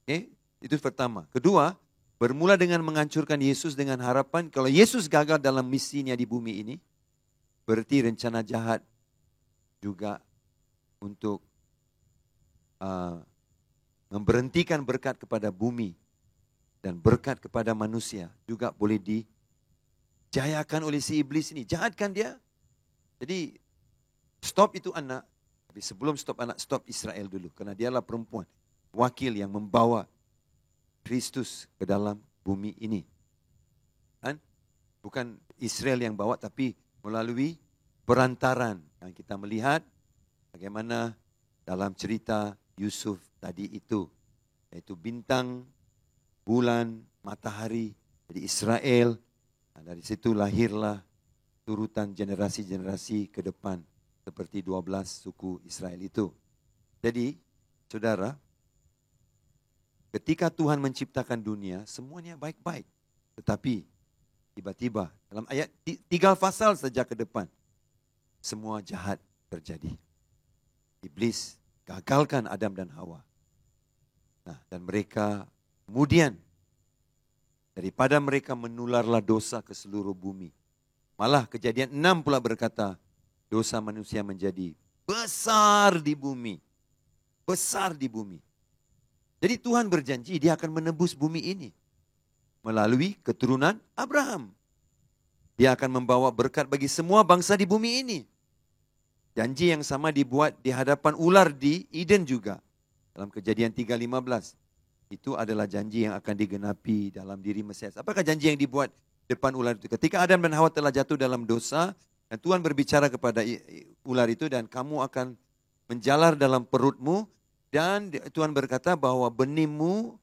Speaker 1: Oke? Itu pertama. Kedua, bermula dengan menghancurkan Yesus dengan harapan kalau Yesus gagal dalam misinya di bumi ini, berarti rencana jahat juga untuk memberhentikan berkat kepada bumi dan berkat kepada manusia juga boleh dijayakan oleh si iblis ini. Jahatkan dia. Jadi stop itu anak. Tapi sebelum stop anak, stop Israel dulu. Karena dialah perempuan, wakil yang membawa Kristus ke dalam bumi ini. Kan? Bukan Israel yang bawa, tapi melalui perantaran. Yang kita melihat bagaimana dalam cerita Yusuf tadi itu. Yaitu bintang, bulan, matahari dari Israel. Dan dari situ lahirlah turutan generasi-generasi ke depan. Seperti 12 suku Israel itu. Jadi, saudara, ketika Tuhan menciptakan dunia, semuanya baik-baik. Tetapi, tiba-tiba, dalam ayat 3 pasal saja ke depan, semua jahat terjadi. Iblis gagalkan Adam dan Hawa. Nah, dan mereka kemudian Daripada mereka menularlah dosa ke seluruh bumi. Malah Kejadian 6 pula berkata, dosa manusia menjadi besar di bumi. Besar di bumi. Jadi Tuhan berjanji dia akan menebus bumi ini melalui keturunan Abraham. Dia akan membawa berkat bagi semua bangsa di bumi ini. Janji yang sama dibuat di hadapan ular di Eden juga. Dalam Kejadian 3:15. Itu adalah janji yang akan digenapi dalam diri Mesias. Apakah janji yang dibuat depan ular itu? Ketika Adam dan Hawa telah jatuh dalam dosa, dan Tuhan berbicara kepada ular itu, dan kamu akan menjalar dalam perutmu, dan Tuhan berkata bahwa benihmu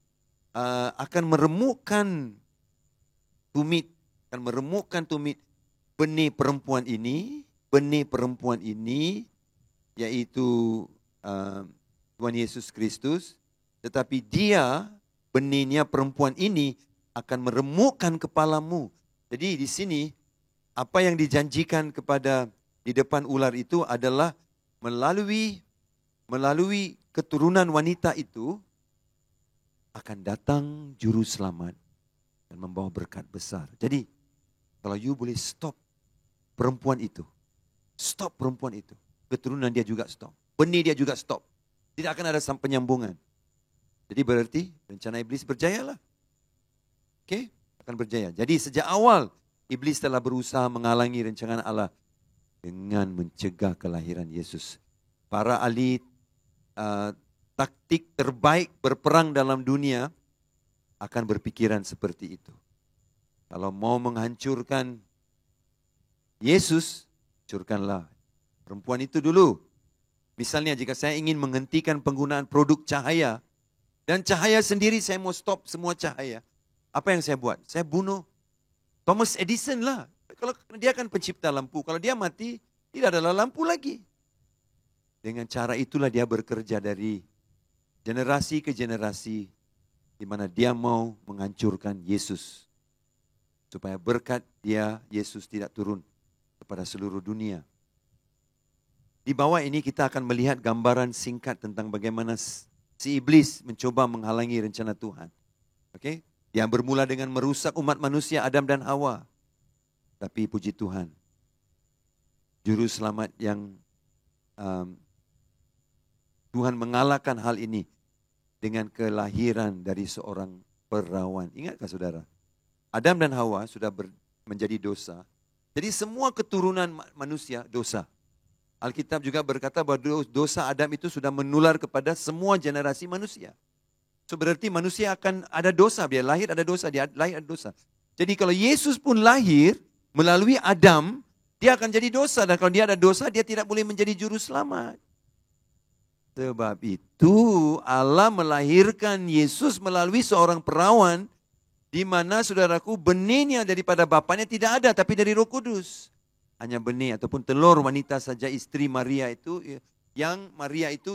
Speaker 1: akan meremukkan tumit, benih perempuan ini, yaitu Tuhan Yesus Kristus, tetapi dia, benihnya perempuan ini akan meremukkan kepalamu. Jadi di sini apa yang dijanjikan di depan ular itu adalah melalui keturunan wanita itu akan datang juru selamat dan membawa berkat besar. Jadi kalau you boleh stop perempuan itu, keturunan dia juga stop, benih dia juga stop. Tidak akan ada penyambungan. Jadi berarti rencana iblis berjayalah. Oke, akan berjaya. Jadi sejak awal iblis telah berusaha menghalangi rencana Allah dengan mencegah kelahiran Yesus. Para ahli taktik terbaik berperang dalam dunia akan berpikiran seperti itu. Kalau mau menghancurkan Yesus, hancurkanlah perempuan itu dulu. Misalnya jika saya ingin menghentikan penggunaan produk cahaya, dan cahaya sendiri saya mau stop semua cahaya, apa yang saya buat? Saya bunuh Thomas Edison lah. Kalau dia kan pencipta lampu, kalau dia mati, tidak ada lampu lagi. Dengan cara itulah dia bekerja dari generasi ke generasi, di mana dia mau menghancurkan Yesus. Supaya berkat Yesus tidak turun kepada seluruh dunia. Di bawah ini kita akan melihat gambaran singkat tentang bagaimana si iblis mencoba menghalangi rencana Tuhan. Oke? Dia bermula dengan merusak umat manusia Adam dan Hawa. Tapi puji Tuhan, juru selamat yang Tuhan mengalahkan hal ini dengan kelahiran dari seorang perawan. Ingatkah saudara? Adam dan Hawa sudah menjadi dosa. Jadi semua keturunan manusia dosa. Alkitab juga berkata bahwa dosa Adam itu sudah menular kepada semua generasi manusia. So berarti manusia akan ada dosa, dia lahir ada dosa, dia lahir ada dosa. Jadi kalau Yesus pun lahir melalui Adam, dia akan jadi dosa. Dan kalau dia ada dosa, dia tidak boleh menjadi juru selamat. Sebab itu Allah melahirkan Yesus melalui seorang perawan, di mana saudaraku benihnya daripada bapaknya tidak ada, tapi dari Roh Kudus. Hanya benih ataupun telur wanita saja, istri Maria itu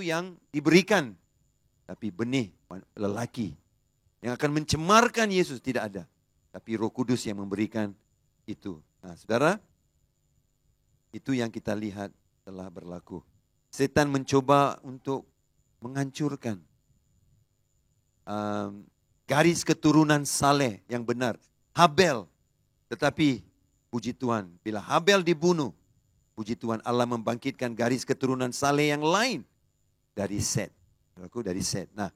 Speaker 1: yang diberikan. Tapi benih lelaki yang akan mencemarkan Yesus tidak ada. Tapi Roh Kudus yang memberikan itu. Nah saudara, itu yang kita lihat telah berlaku. Setan mencoba untuk menghancurkan garis keturunan Saleh yang benar. Habel. Tetapi puji Tuhan, bila Habel dibunuh, puji Tuhan Allah membangkitkan garis keturunan Saleh yang lain dari Set. Dari Set. Nah,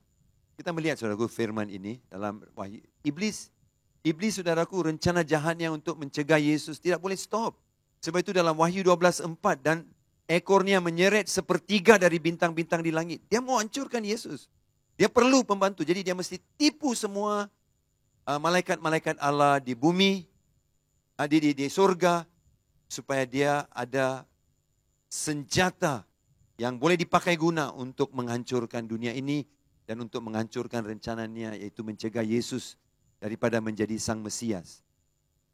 Speaker 1: kita melihat saudaraku firman ini dalam Wahyu. Iblis saudaraku rencana jahatnya untuk mencegah Yesus tidak boleh stop. Sebab itu dalam Wahyu 12:4, dan ekornya menyeret sepertiga dari bintang-bintang di langit. Dia mau hancurkan Yesus. Dia perlu pembantu. Jadi dia mesti tipu semua malaikat-malaikat Allah di bumi, di surga, supaya dia ada senjata yang boleh dipakai guna untuk menghancurkan dunia ini dan untuk menghancurkan rencananya, yaitu mencegah Yesus daripada menjadi sang Mesias.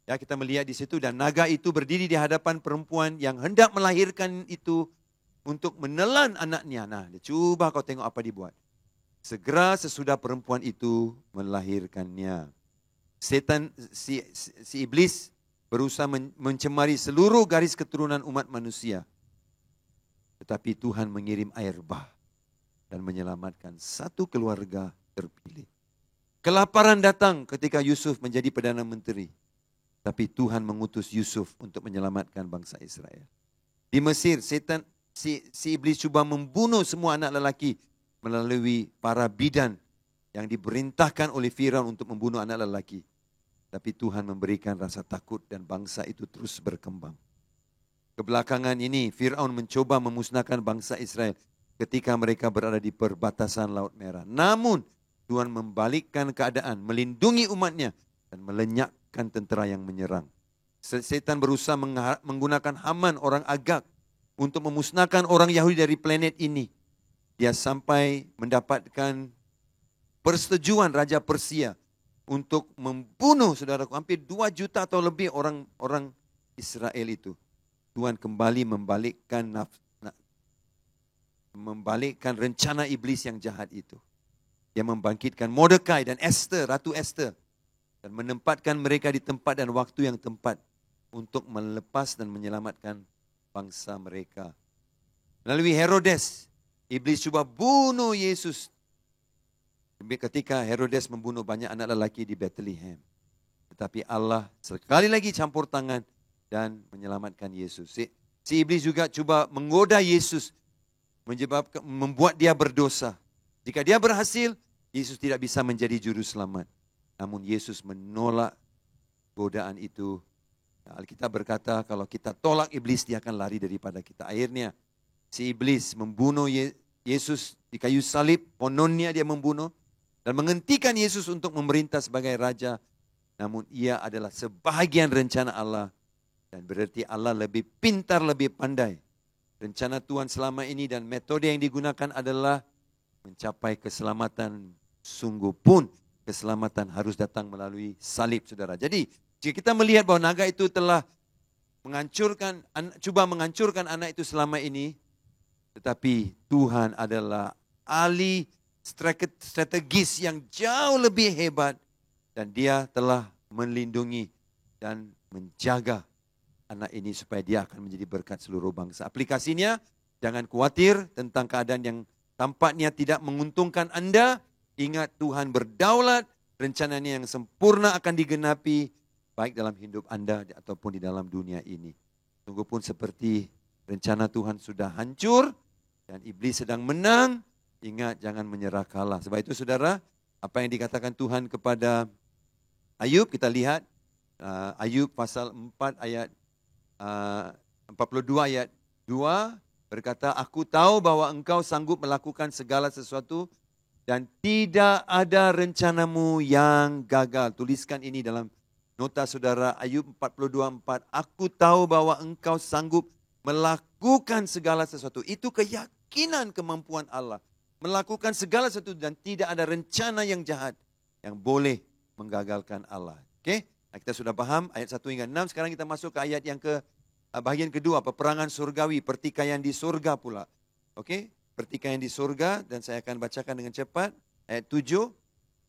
Speaker 1: Ya, kita melihat di situ, dan naga itu berdiri di hadapan perempuan yang hendak melahirkan itu untuk menelan anaknya. Nah, coba kau tengok apa dibuat. Segera sesudah perempuan itu melahirkannya, setan si iblis berusaha mencemari seluruh garis keturunan umat manusia. Tetapi Tuhan mengirim air bah dan menyelamatkan satu keluarga terpilih. Kelaparan datang ketika Yusuf menjadi Perdana Menteri. Tapi Tuhan mengutus Yusuf untuk menyelamatkan bangsa Israel. Di Mesir, si iblis cuba membunuh semua anak lelaki melalui para bidan yang diperintahkan oleh Firaun untuk membunuh anak lelaki. Tapi Tuhan memberikan rasa takut dan bangsa itu terus berkembang. Kebelakangan ini Firaun mencoba memusnahkan bangsa Israel ketika mereka berada di perbatasan Laut Merah. Namun Tuhan membalikkan keadaan, melindungi umatnya dan melenyapkan tentera yang menyerang. Setan berusaha menggunakan Haman orang Agag untuk memusnahkan orang Yahudi dari planet ini. Dia sampai mendapatkan persetujuan Raja Persia untuk membunuh saudaraku hampir 2 juta atau lebih orang Israel itu. Tuhan kembali membalikkan rencana iblis yang jahat itu. Dia membangkitkan Mordekai dan Esther, Ratu Esther. Dan menempatkan mereka di tempat dan waktu yang tepat untuk melepas dan menyelamatkan bangsa mereka. Melalui Herodes, iblis cuba bunuh Yesus. Ketika Herodes membunuh banyak anak lelaki di Bethlehem. Tetapi Allah sekali lagi campur tangan dan menyelamatkan Yesus. Si iblis juga cuba menggoda Yesus, membuat dia berdosa. Jika dia berhasil, Yesus tidak bisa menjadi juru selamat. Namun Yesus menolak godaan itu. Alkitab berkata kalau kita tolak iblis, dia akan lari daripada kita. Akhirnya si iblis membunuh Yesus di kayu salib. Kononnya dia membunuh dan menghentikan Yesus untuk memerintah sebagai raja. Namun ia adalah sebahagian rencana Allah. Dan berarti Allah lebih pintar, lebih pandai. Rencana Tuhan selama ini dan metode yang digunakan adalah mencapai keselamatan. Sungguh pun keselamatan harus datang melalui salib, saudara. Jadi jika kita melihat bahwa naga itu telah cuba menghancurkan anak itu selama ini, tetapi Tuhan adalah ahli strategis yang jauh lebih hebat dan dia telah melindungi dan menjaga anak ini supaya dia akan menjadi berkat seluruh bangsa. Aplikasinya, jangan khawatir tentang keadaan yang tampaknya tidak menguntungkan Anda. Ingat Tuhan berdaulat, rencananya yang sempurna akan digenapi baik dalam hidup Anda ataupun di dalam dunia ini. Sungguh pun seperti rencana Tuhan sudah hancur dan iblis sedang menang, ingat jangan menyerah kalah. Sebab itu saudara, apa yang dikatakan Tuhan kepada Ayub, kita lihat Ayub pasal 4 ayat 42 ayat 2 berkata, aku tahu bahwa engkau sanggup melakukan segala sesuatu dan tidak ada rencanamu yang gagal. Tuliskan ini dalam nota saudara, Ayub 42:4. Aku tahu bahwa engkau sanggup melakukan segala sesuatu. Itu keyakinan kemampuan Allah. Melakukan segala sesuatu dan tidak ada rencana yang jahat yang boleh menggagalkan Allah. Oke? Nah, kita sudah paham ayat 1 hingga 6. Sekarang kita masuk ke ayat yang bahagian kedua, peperangan surgawi, pertikaian di surga pula. Oke? Pertikaian di surga, dan saya akan bacakan dengan cepat. Ayat 7,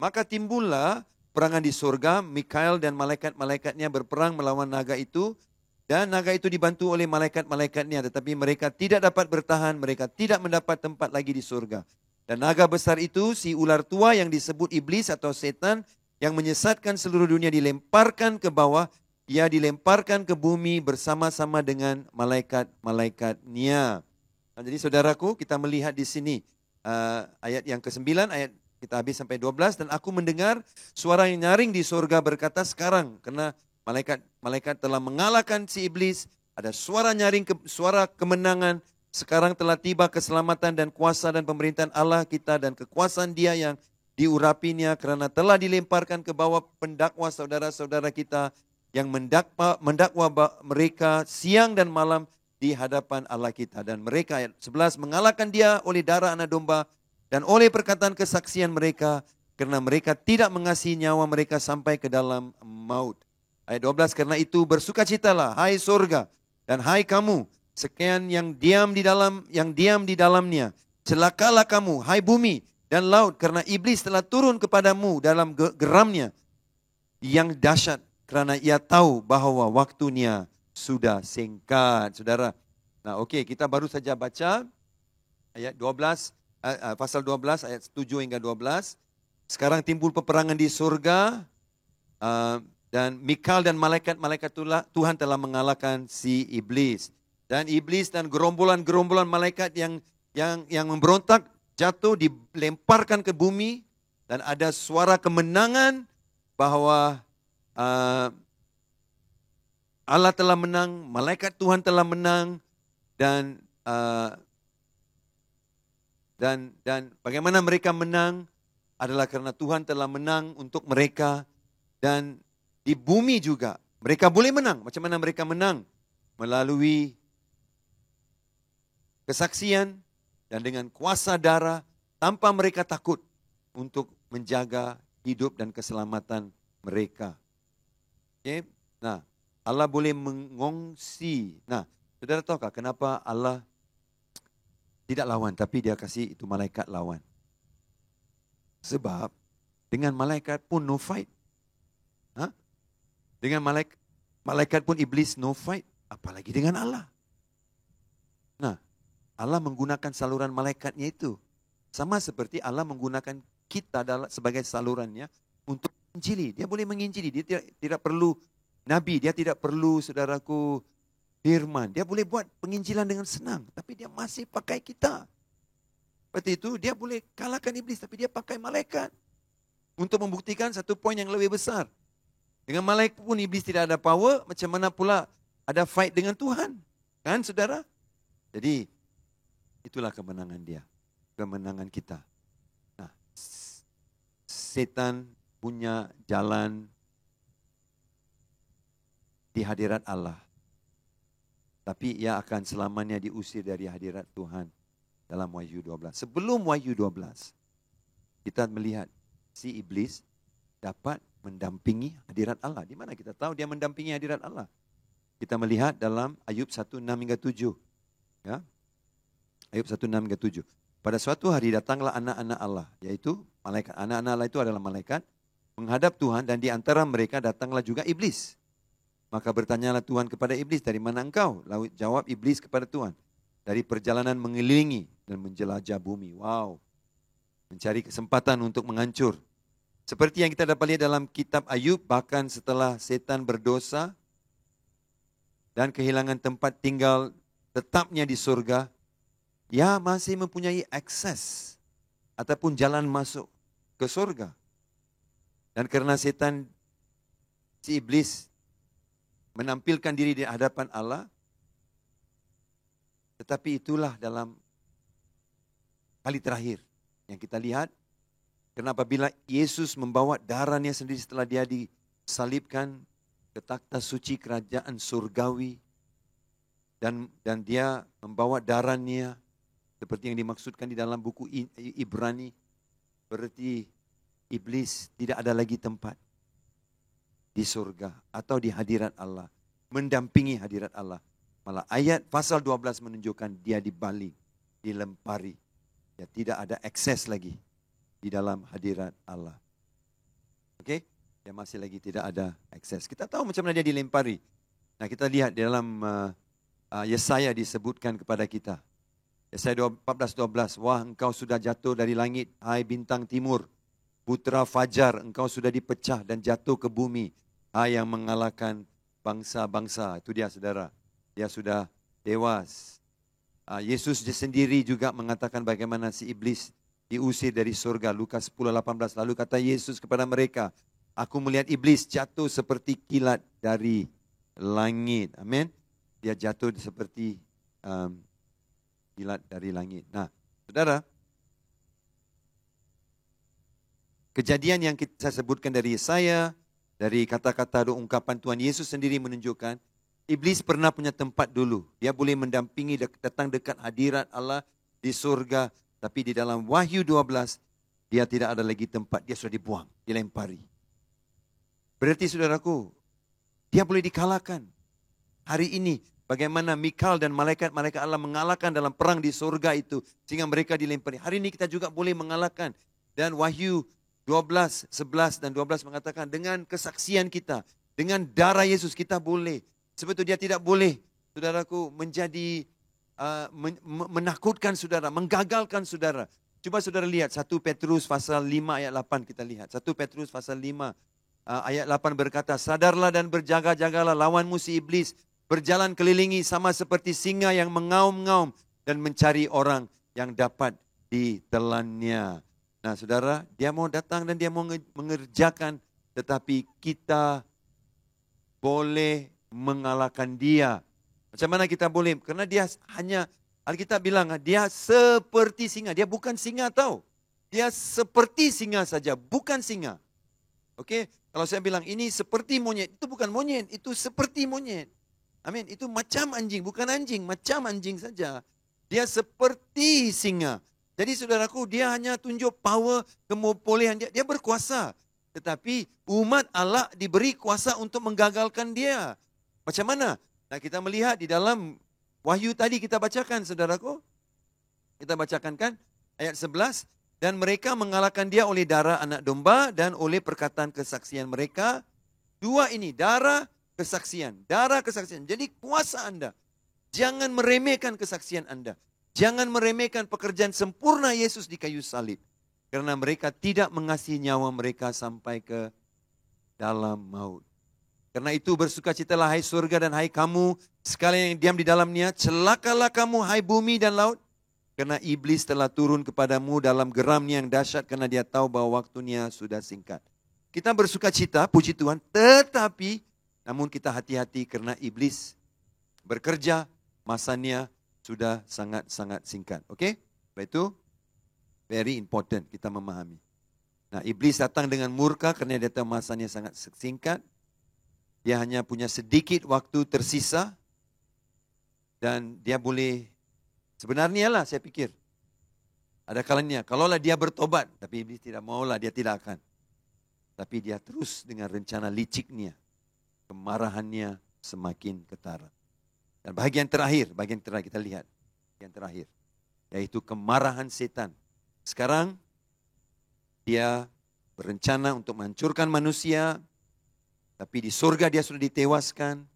Speaker 1: maka timbullah perangan di surga, Mikael dan malaikat-malaikatnya berperang melawan naga itu, dan naga itu dibantu oleh malaikat-malaikatnya, tetapi mereka tidak dapat bertahan, mereka tidak mendapat tempat lagi di surga. Dan naga besar itu, si ular tua yang disebut iblis atau setan, yang menyesatkan seluruh dunia dilemparkan ke bawah, ia dilemparkan ke bumi bersama-sama dengan malaikat-malaikatnya. Nah, jadi saudaraku, kita melihat di sini ayat yang ke-9, ayat kita habis sampai 12. Dan aku mendengar suara yang nyaring di surga berkata, sekarang karena malaikat telah mengalahkan si iblis, ada suara nyaring, suara kemenangan. Sekarang telah tiba keselamatan dan kuasa dan pemerintahan Allah kita dan kekuasaan Dia yang diurapinya, karena telah dilemparkan ke bawah pendakwa saudara-saudara kita yang mendakwa mereka siang dan malam di hadapan Allah kita. Dan mereka, ayat 11, mengalahkan dia oleh darah anak domba dan oleh perkataan kesaksian mereka, karena mereka tidak mengasihi nyawa mereka sampai ke dalam maut. Ayat 12, karena itu bersukacitalah hai surga dan hai kamu sekian yang diam di dalamnya. Celakalah kamu hai bumi dan laut, karena iblis telah turun kepadamu dalam geramnya yang dahsyat, karena ia tahu bahwa waktunya sudah singkat, saudara. Nah, oke, kita baru saja baca ayat 12, pasal 12 ayat 7 hingga 12. Sekarang timbul peperangan di surga. Dan Mikael dan malaikat-malaikat Tuhan telah mengalahkan si iblis. Dan iblis dan gerombolan-gerombolan malaikat yang memberontak jatuh, dilemparkan ke bumi. Dan ada suara kemenangan bahwa Allah telah menang, malaikat Tuhan telah menang. Dan bagaimana mereka menang adalah karena Tuhan telah menang untuk mereka. Dan di bumi juga mereka boleh menang. Macam mana mereka menang? Melalui kesaksian dan dengan kuasa darah, tanpa mereka takut untuk menjaga hidup dan keselamatan mereka. Okay? Nah, Allah boleh mengongsi. Nah, saudara tahukah kenapa Allah tidak lawan, tapi dia kasih itu malaikat lawan? Sebab dengan malaikat pun no fight. Dengan malaikat pun iblis no fight, apalagi dengan Allah. Nah, Allah menggunakan saluran malaikatnya itu. Sama seperti Allah menggunakan kita sebagai salurannya untuk menginjili. Dia boleh menginjili, dia tidak perlu nabi, dia tidak perlu, saudaraku, firman. Dia boleh buat penginjilan dengan senang, tapi dia masih pakai kita. Seperti itu, dia boleh kalahkan iblis, tapi dia pakai malaikat untuk membuktikan satu poin yang lebih besar. Dengan malaikat pun iblis tidak ada power, macam mana pula ada fight dengan Tuhan? Kan saudara? Jadi itulah kemenangan dia, kemenangan kita. Nah, setan punya jalan di hadirat Allah. Tapi ia akan selamanya diusir dari hadirat Tuhan dalam Wahyu 12. Sebelum Wahyu 12, kita melihat si iblis dapat mendampingi hadirat Allah. Di mana kita tahu dia mendampingi hadirat Allah? Kita melihat dalam Ayub 1:6-7. Ya. Ayub 1:6-7. Pada suatu hari datanglah anak-anak Allah, yaitu malaikat. Anak-anak Allah itu adalah malaikat menghadap Tuhan, dan di antara mereka datanglah juga iblis. Maka bertanyalah Tuhan kepada iblis, dari mana engkau? Lalu jawab iblis kepada Tuhan, dari perjalanan mengelilingi dan menjelajah bumi. Wow. Mencari kesempatan untuk menghancur. Seperti yang kita dapat lihat dalam kitab Ayub, bahkan setelah setan berdosa dan kehilangan tempat tinggal tetapnya di surga, dia masih mempunyai akses ataupun jalan masuk ke surga. Dan karena setan, si iblis menampilkan diri di hadapan Allah, tetapi itulah dalam kali terakhir yang kita lihat. Karena apabila Yesus membawa darahnya sendiri setelah dia disalibkan ke takhta suci kerajaan surgawi, dan dia membawa darahnya seperti yang dimaksudkan di dalam buku Ibrani, berarti iblis tidak ada lagi tempat di surga atau di hadirat Allah, mendampingi hadirat Allah. Malah ayat pasal 12 menunjukkan dia dibaling, dilempari. Ya, tidak ada akses lagi di dalam hadirat Allah. Oke? Dia masih lagi tidak ada akses. Kita tahu macam mana dia dilempari. Nah, kita lihat di dalam Yesaya disebutkan kepada kita. Yesaya 14:12, wah engkau sudah jatuh dari langit, hai bintang timur, putra fajar, engkau sudah dipecah dan jatuh ke bumi, hai yang mengalahkan bangsa-bangsa. Itu dia saudara, dia sudah tewas. Yesus sendiri juga mengatakan bagaimana si iblis diusir dari surga. Lukas 10:18. Lalu kata Yesus kepada mereka, aku melihat iblis jatuh seperti kilat dari langit. Amin. Dia jatuh seperti kilat dari langit. Nah, saudara, kejadian yang saya sebutkan dari Yesaya, dari kata-kata ungkapan Tuhan Yesus sendiri menunjukkan iblis pernah punya tempat dulu. Dia boleh mendampingi, datang dekat hadirat Allah di surga. Tapi di dalam Wahyu 12, dia tidak ada lagi tempat. Dia sudah dibuang, dilempari. Berarti saudaraku, dia boleh dikalahkan. Hari ini, bagaimana Mikael dan malaikat-malaikat Allah mengalahkan dalam perang di surga itu, sehingga mereka dilempari. Hari ini kita juga boleh mengalahkan. Dan Wahyu 12, 11 dan 12 mengatakan, dengan kesaksian kita, dengan darah Yesus kita boleh. Sebetulnya dia tidak boleh, saudaraku, menjadi menakutkan saudara, menggagalkan saudara. Coba saudara lihat 1 Petrus pasal 5 ayat 8 kita lihat. 1 Petrus pasal 5 ayat 8 berkata, sadarlah dan berjaga-jagalah lawanmu si iblis. Berjalan kelilingi sama seperti singa yang mengaum-ngaum dan mencari orang yang dapat ditelannya. Nah saudara, dia mau datang dan dia mau mengerjakan, tetapi kita boleh mengalahkan dia. Macam mana kita boleh? Karena dia hanya, Alkitab bilang, dia seperti singa. Dia bukan singa tahu. Dia seperti singa saja, bukan singa. Oke, kalau saya bilang ini seperti monyet, itu bukan monyet, itu seperti monyet. Amin, itu macam anjing, bukan anjing, macam anjing saja. Dia seperti singa. Jadi saudaraku, dia hanya tunjuk power, kebolehan dia. Dia berkuasa. Tetapi umat Allah diberi kuasa untuk menggagalkan dia. Macam mana? Nah kita melihat di dalam Wahyu tadi kita bacakan saudaraku. Kita bacakan kan ayat 11. Dan mereka mengalahkan dia oleh darah anak domba dan oleh perkataan kesaksian mereka. Dua ini, darah, kesaksian. Darah, kesaksian. Jadi kuasa Anda. Jangan meremehkan kesaksian Anda. Jangan meremehkan pekerjaan sempurna Yesus di kayu salib. Karena mereka tidak mengasihi nyawa mereka sampai ke dalam maut. Karena itu bersukacitalah hai surga dan hai kamu sekalian yang diam di dalamnya. Celakalah kamu hai bumi dan laut. Karena iblis telah turun kepadamu dalam geramnya yang dahsyat karena dia tahu bahwa waktunya sudah singkat. Kita bersukacita, puji Tuhan, tetapi namun kita hati-hati karena iblis bekerja, masanya sudah sangat-sangat singkat. Oke? Baik itu, very important kita memahami. Nah, iblis datang dengan murka karena dia tahu masanya sangat singkat. Dia hanya punya sedikit waktu tersisa. Dan dia boleh, sebenarnya lah saya pikir. Ada kalanya, kalaulah dia bertobat, tapi iblis tidak maulah, dia tidak akan. Tapi dia terus dengan rencana liciknya. Kemarahannya semakin ketara. Dan bagian terakhir kita lihat. Bagian terakhir. Yaitu kemarahan setan. Sekarang dia berencana untuk menghancurkan manusia. Tapi di surga dia sudah ditewaskan.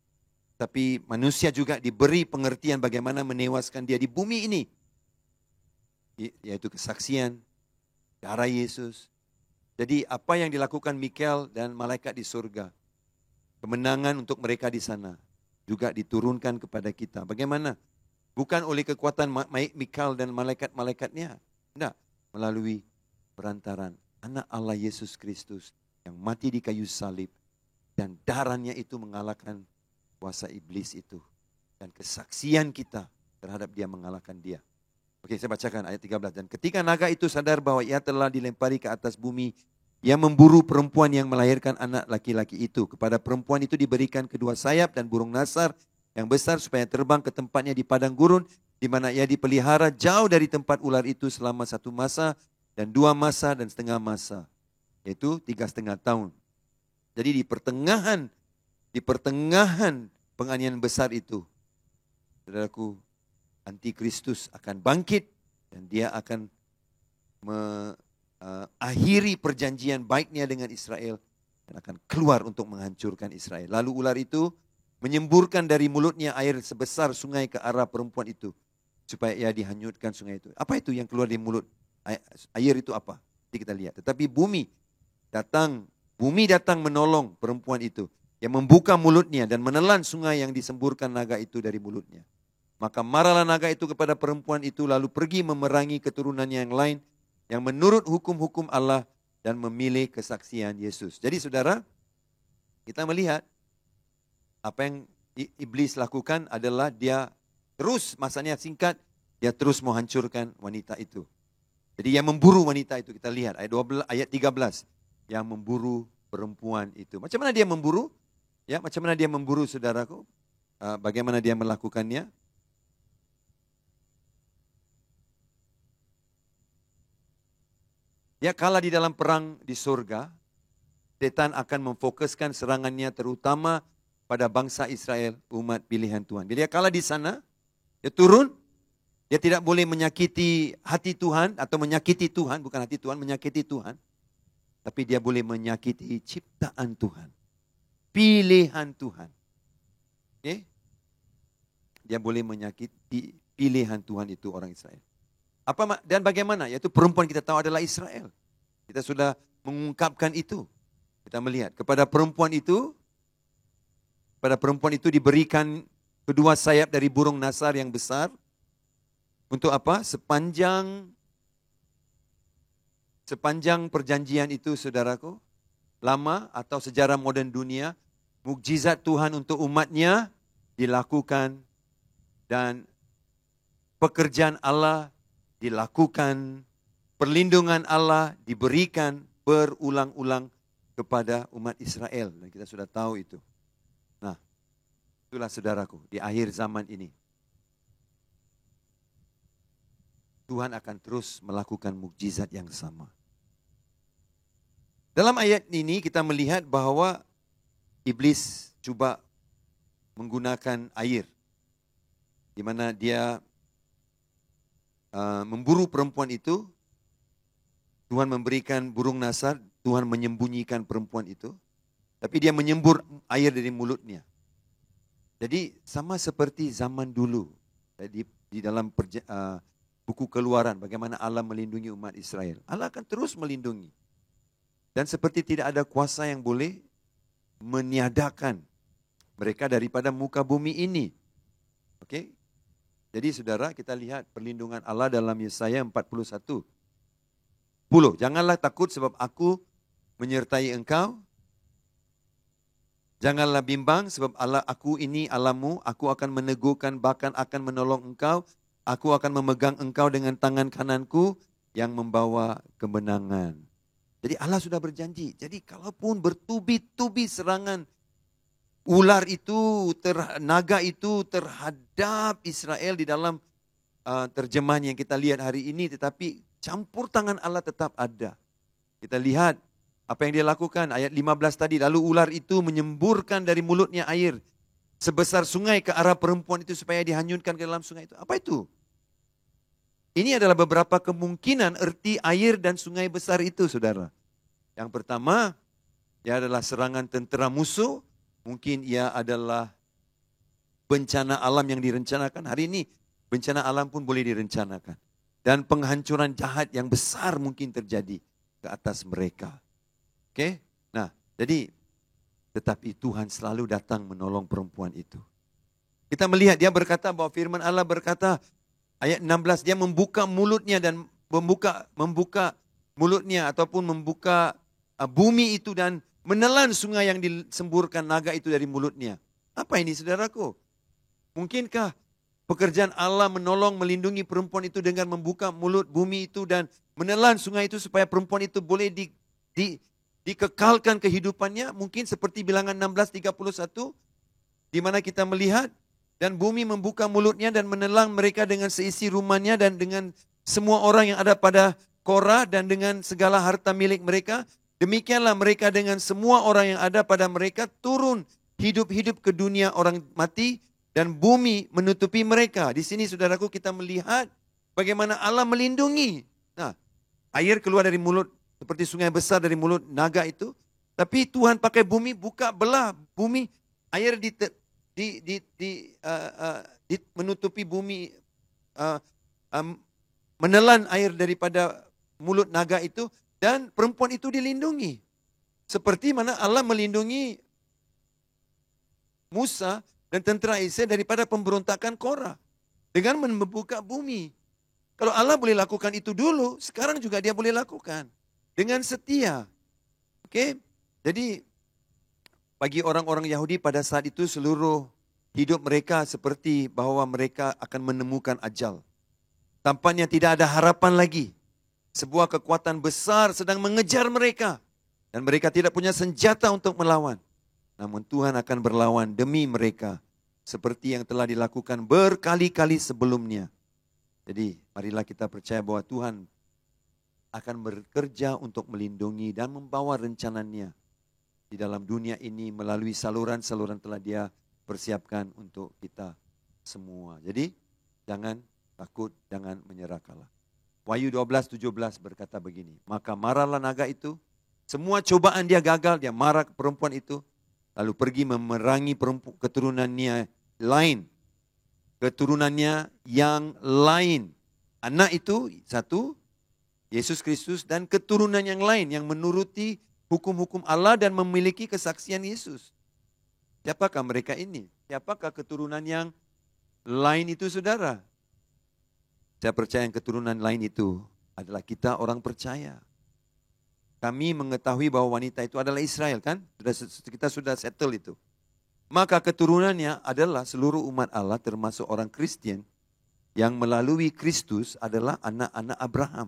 Speaker 1: Tapi manusia juga diberi pengertian bagaimana menewaskan dia di bumi ini. Yaitu kesaksian, darah Yesus. Jadi apa yang dilakukan Mikael dan malaikat di surga. Kemenangan untuk mereka di sana juga diturunkan kepada kita. Bagaimana? Bukan oleh kekuatan Mikael dan malaikat-malaikatnya. Tidak. Melalui perantaran anak Allah Yesus Kristus yang mati di kayu salib. Dan darahnya itu mengalahkan kuasa iblis itu. Dan kesaksian kita terhadap dia mengalahkan dia. Oke, saya bacakan ayat 13. Dan ketika naga itu sadar bahwa ia telah dilempari ke atas bumi, ia memburu perempuan yang melahirkan anak laki-laki itu. Kepada perempuan itu diberikan kedua sayap dan burung nasar yang besar supaya terbang ke tempatnya di padang gurun, di mana ia dipelihara jauh dari tempat ular itu selama 1 masa dan 2 masa dan setengah masa. Yaitu 3,5 tahun. Jadi di pertengahan penganiayaan besar itu, saudaraku, Antikristus akan bangkit dan dia akan akhiri perjanjian baiknya dengan Israel dan akan keluar untuk menghancurkan Israel. Lalu ular itu menyemburkan dari mulutnya air sebesar sungai ke arah perempuan itu supaya ia dihanyutkan sungai itu. Apa itu yang keluar dari mulut? Air itu apa? Nanti kita lihat. Tetapi bumi datang menolong perempuan itu yang membuka mulutnya dan menelan sungai yang disemburkan naga itu dari mulutnya. Maka marahlah naga itu kepada perempuan itu lalu pergi memerangi keturunannya yang lain yang menurut hukum-hukum Allah dan memilih kesaksian Yesus. Jadi saudara, kita melihat apa yang iblis lakukan adalah dia terus, masanya singkat, dia terus menghancurkan wanita itu. Jadi yang memburu wanita itu, kita lihat ayat 13, yang memburu perempuan itu. Macam mana dia memburu? Ya, macam mana dia memburu saudaraku? Bagaimana dia melakukannya? Dia kalah di dalam perang di surga. Setan akan memfokuskan serangannya terutama pada bangsa Israel, umat pilihan Tuhan. Bila dia kalah di sana, dia turun. Dia tidak boleh menyakiti hati Tuhan atau menyakiti Tuhan, bukan hati Tuhan, menyakiti Tuhan. Tapi dia boleh menyakiti ciptaan Tuhan. Pilihan Tuhan. Okay? Dia boleh menyakiti pilihan Tuhan itu orang Israel. Dan bagaimana? Yaitu perempuan kita tahu adalah Israel. Kita sudah mengungkapkan itu. Kita melihat kepada perempuan itu diberikan kedua sayap dari burung nasar yang besar. Untuk apa? Sepanjang perjanjian itu, saudaraku, lama atau sejarah moden dunia, mukjizat Tuhan untuk umatnya dilakukan dan pekerjaan Allah dilakukan, perlindungan Allah diberikan berulang-ulang kepada umat Israel. Dan kita sudah tahu itu. Nah, itulah saudaraku, di akhir zaman ini, Tuhan akan terus melakukan mukjizat yang sama. Dalam ayat ini kita melihat bahwa iblis coba menggunakan air, di mana dia memburu perempuan itu. Tuhan memberikan burung nasar, Tuhan menyembunyikan perempuan itu, tapi dia menyembur air dari mulutnya. Jadi sama seperti zaman dulu, di dalam buku Keluaran, bagaimana Allah melindungi umat Israel. Allah akan terus melindungi. Dan seperti tidak ada kuasa yang boleh meniadakan mereka daripada muka bumi ini. Oke? Jadi saudara, kita lihat perlindungan Allah dalam Yesaya 41. Janganlah takut sebab aku menyertai engkau. Janganlah bimbang sebab aku ini Allahmu. Aku akan meneguhkan, bahkan akan menolong engkau. Aku akan memegang engkau dengan tangan kananku yang membawa kemenangan. Jadi Allah sudah berjanji. Jadi kalaupun bertubi-tubi serangan ular itu, naga itu terhadap Israel di dalam terjemahan yang kita lihat hari ini, tetapi campur tangan Allah tetap ada. Kita lihat apa yang dia lakukan, ayat 15 tadi, lalu ular itu menyemburkan dari mulutnya air sebesar sungai ke arah perempuan itu supaya dihanyutkan ke dalam sungai itu. Apa itu? Ini adalah beberapa kemungkinan erti air dan sungai besar itu, saudara. Yang pertama, dia adalah serangan tentera musuh. Mungkin ia adalah bencana alam yang direncanakan. Hari ini bencana alam pun boleh direncanakan. Dan penghancuran jahat yang besar mungkin terjadi ke atas mereka. Oke? Nah, jadi tetapi Tuhan selalu datang menolong perempuan itu. Kita melihat dia berkata bahwa firman Allah berkata, ayat 16, dia membuka mulutnya dan membuka mulutnya ataupun membuka bumi itu dan menelan sungai yang disemburkan naga itu dari mulutnya. Apa ini, saudaraku? Mungkinkah pekerjaan Allah menolong, melindungi perempuan itu dengan membuka mulut bumi itu dan menelan sungai itu supaya perempuan itu boleh dikekalkan kehidupannya? Mungkin seperti bilangan 16:31, di mana kita melihat, dan bumi membuka mulutnya dan menelan mereka dengan seisi rumahnya dan dengan semua orang yang ada pada Korah dan dengan segala harta milik mereka. Demikianlah mereka dengan semua orang yang ada pada mereka turun hidup-hidup ke dunia orang mati dan bumi menutupi mereka. Di sini saudaraku kita melihat bagaimana Allah melindungi. Nah, air keluar dari mulut seperti sungai besar dari mulut naga itu. Tapi Tuhan pakai bumi, buka belah bumi, air menutupi bumi, menelan air daripada mulut naga itu. Dan perempuan itu dilindungi. Seperti mana Allah melindungi Musa dan tentera Israel daripada pemberontakan Korah. Dengan membuka bumi. Kalau Allah boleh lakukan itu dulu, sekarang juga dia boleh lakukan. Dengan setia. Oke? Jadi bagi orang-orang Yahudi pada saat itu seluruh hidup mereka seperti bahwa mereka akan menemukan ajal. Tampaknya tidak ada harapan lagi. Sebuah kekuatan besar sedang mengejar mereka. Dan mereka tidak punya senjata untuk melawan. Namun Tuhan akan berlawan demi mereka. Seperti yang telah dilakukan berkali-kali sebelumnya. Jadi marilah kita percaya bahwa Tuhan akan bekerja untuk melindungi dan membawa rencananya di dalam dunia ini melalui saluran-saluran telah dia persiapkan untuk kita semua. Jadi jangan takut, jangan menyerah kalah. Wahyu 12:17 berkata begini, maka marahlah naga itu, semua cobaan dia gagal, dia marah ke perempuan itu, lalu pergi memerangi keturunannya yang lain. Anak itu satu, Yesus Kristus, dan keturunan yang lain yang menuruti hukum-hukum Allah dan memiliki kesaksian Yesus. Siapakah mereka ini? Siapakah keturunan yang lain itu, saudara? Saya percaya yang keturunan lain itu adalah kita orang percaya. Kami mengetahui bahwa wanita itu adalah Israel, kan? Kita sudah settle itu. Maka keturunannya adalah seluruh umat Allah termasuk orang Kristen yang melalui Kristus adalah anak-anak Abraham.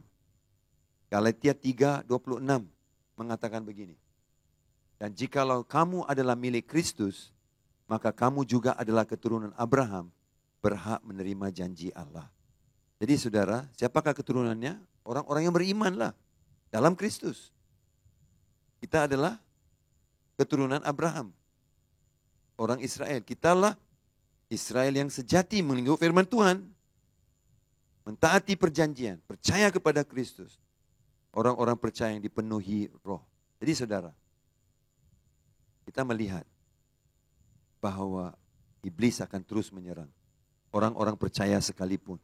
Speaker 1: Galatia 3:26 mengatakan begini. Dan jikalau kamu adalah milik Kristus, maka kamu juga adalah keturunan Abraham, berhak menerima janji Allah. Jadi saudara, siapakah keturunannya? Orang-orang yang berimanlah dalam Kristus. Kita adalah keturunan Abraham. Orang Israel. Kitalah Israel yang sejati mengikut firman Tuhan. Mentaati perjanjian. Percaya kepada Kristus. Orang-orang percaya yang dipenuhi roh. Jadi saudara, kita melihat bahwa iblis akan terus menyerang. Orang-orang percaya sekalipun.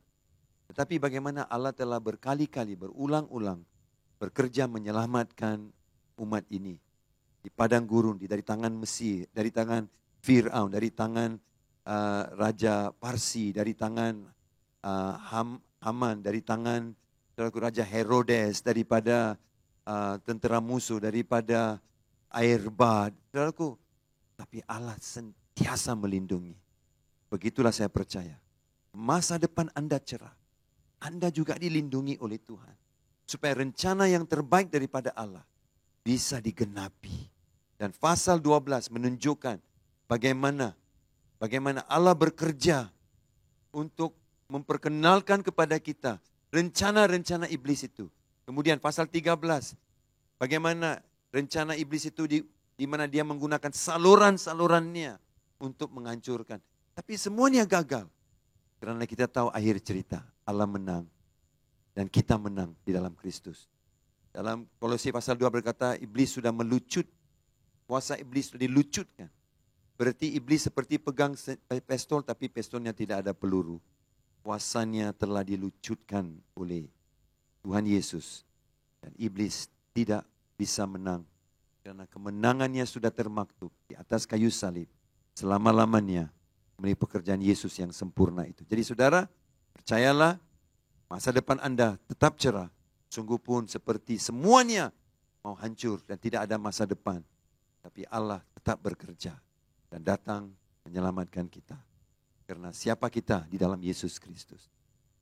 Speaker 1: Tetapi bagaimana Allah telah berkali-kali, berulang-ulang bekerja menyelamatkan umat ini. Di padang gurun, dari tangan Mesir, dari tangan Fir'aun, dari tangan Raja Parsi, dari tangan Haman, dari tangan Raja Herodes, daripada tentera musuh, daripada air bah. Saudaraku, tapi Allah sentiasa melindungi. Begitulah saya percaya. Masa depan Anda cerah. Anda juga dilindungi oleh Tuhan. Supaya rencana yang terbaik daripada Allah bisa digenapi. Dan pasal 12 menunjukkan bagaimana Allah bekerja untuk memperkenalkan kepada kita rencana-rencana iblis itu. Kemudian pasal 13, bagaimana rencana iblis itu di mana dia menggunakan saluran-salurannya untuk menghancurkan. Tapi semuanya gagal. Karena kita tahu akhir cerita, Allah menang. Dan kita menang di dalam Kristus. Dalam Kolose pasal 2 berkata, iblis sudah melucut. Kuasa iblis sudah dilucutkan. Berarti iblis seperti pegang pistol, tapi pistolnya tidak ada peluru. Kuasanya telah dilucutkan oleh Tuhan Yesus. Dan iblis tidak bisa menang. Karena kemenangannya sudah termaktub di atas kayu salib. Selama-lamanya melalui pekerjaan Yesus yang sempurna itu. Jadi saudara, percayalah masa depan Anda tetap cerah. Sungguh pun seperti semuanya mau hancur dan tidak ada masa depan. Tapi Allah tetap bekerja dan datang menyelamatkan kita. Karena siapa kita di dalam Yesus Kristus.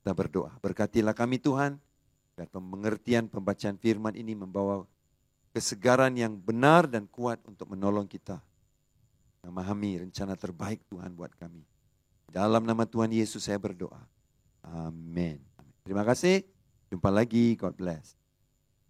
Speaker 1: Kita berdoa, berkatilah kami Tuhan, biar pengertian pembacaan firman ini membawa kesegaran yang benar dan kuat untuk menolong kita. Memahami rencana terbaik Tuhan buat kami. Dalam nama Tuhan Yesus saya berdoa. Amin. Terima kasih. Jumpa lagi. God bless.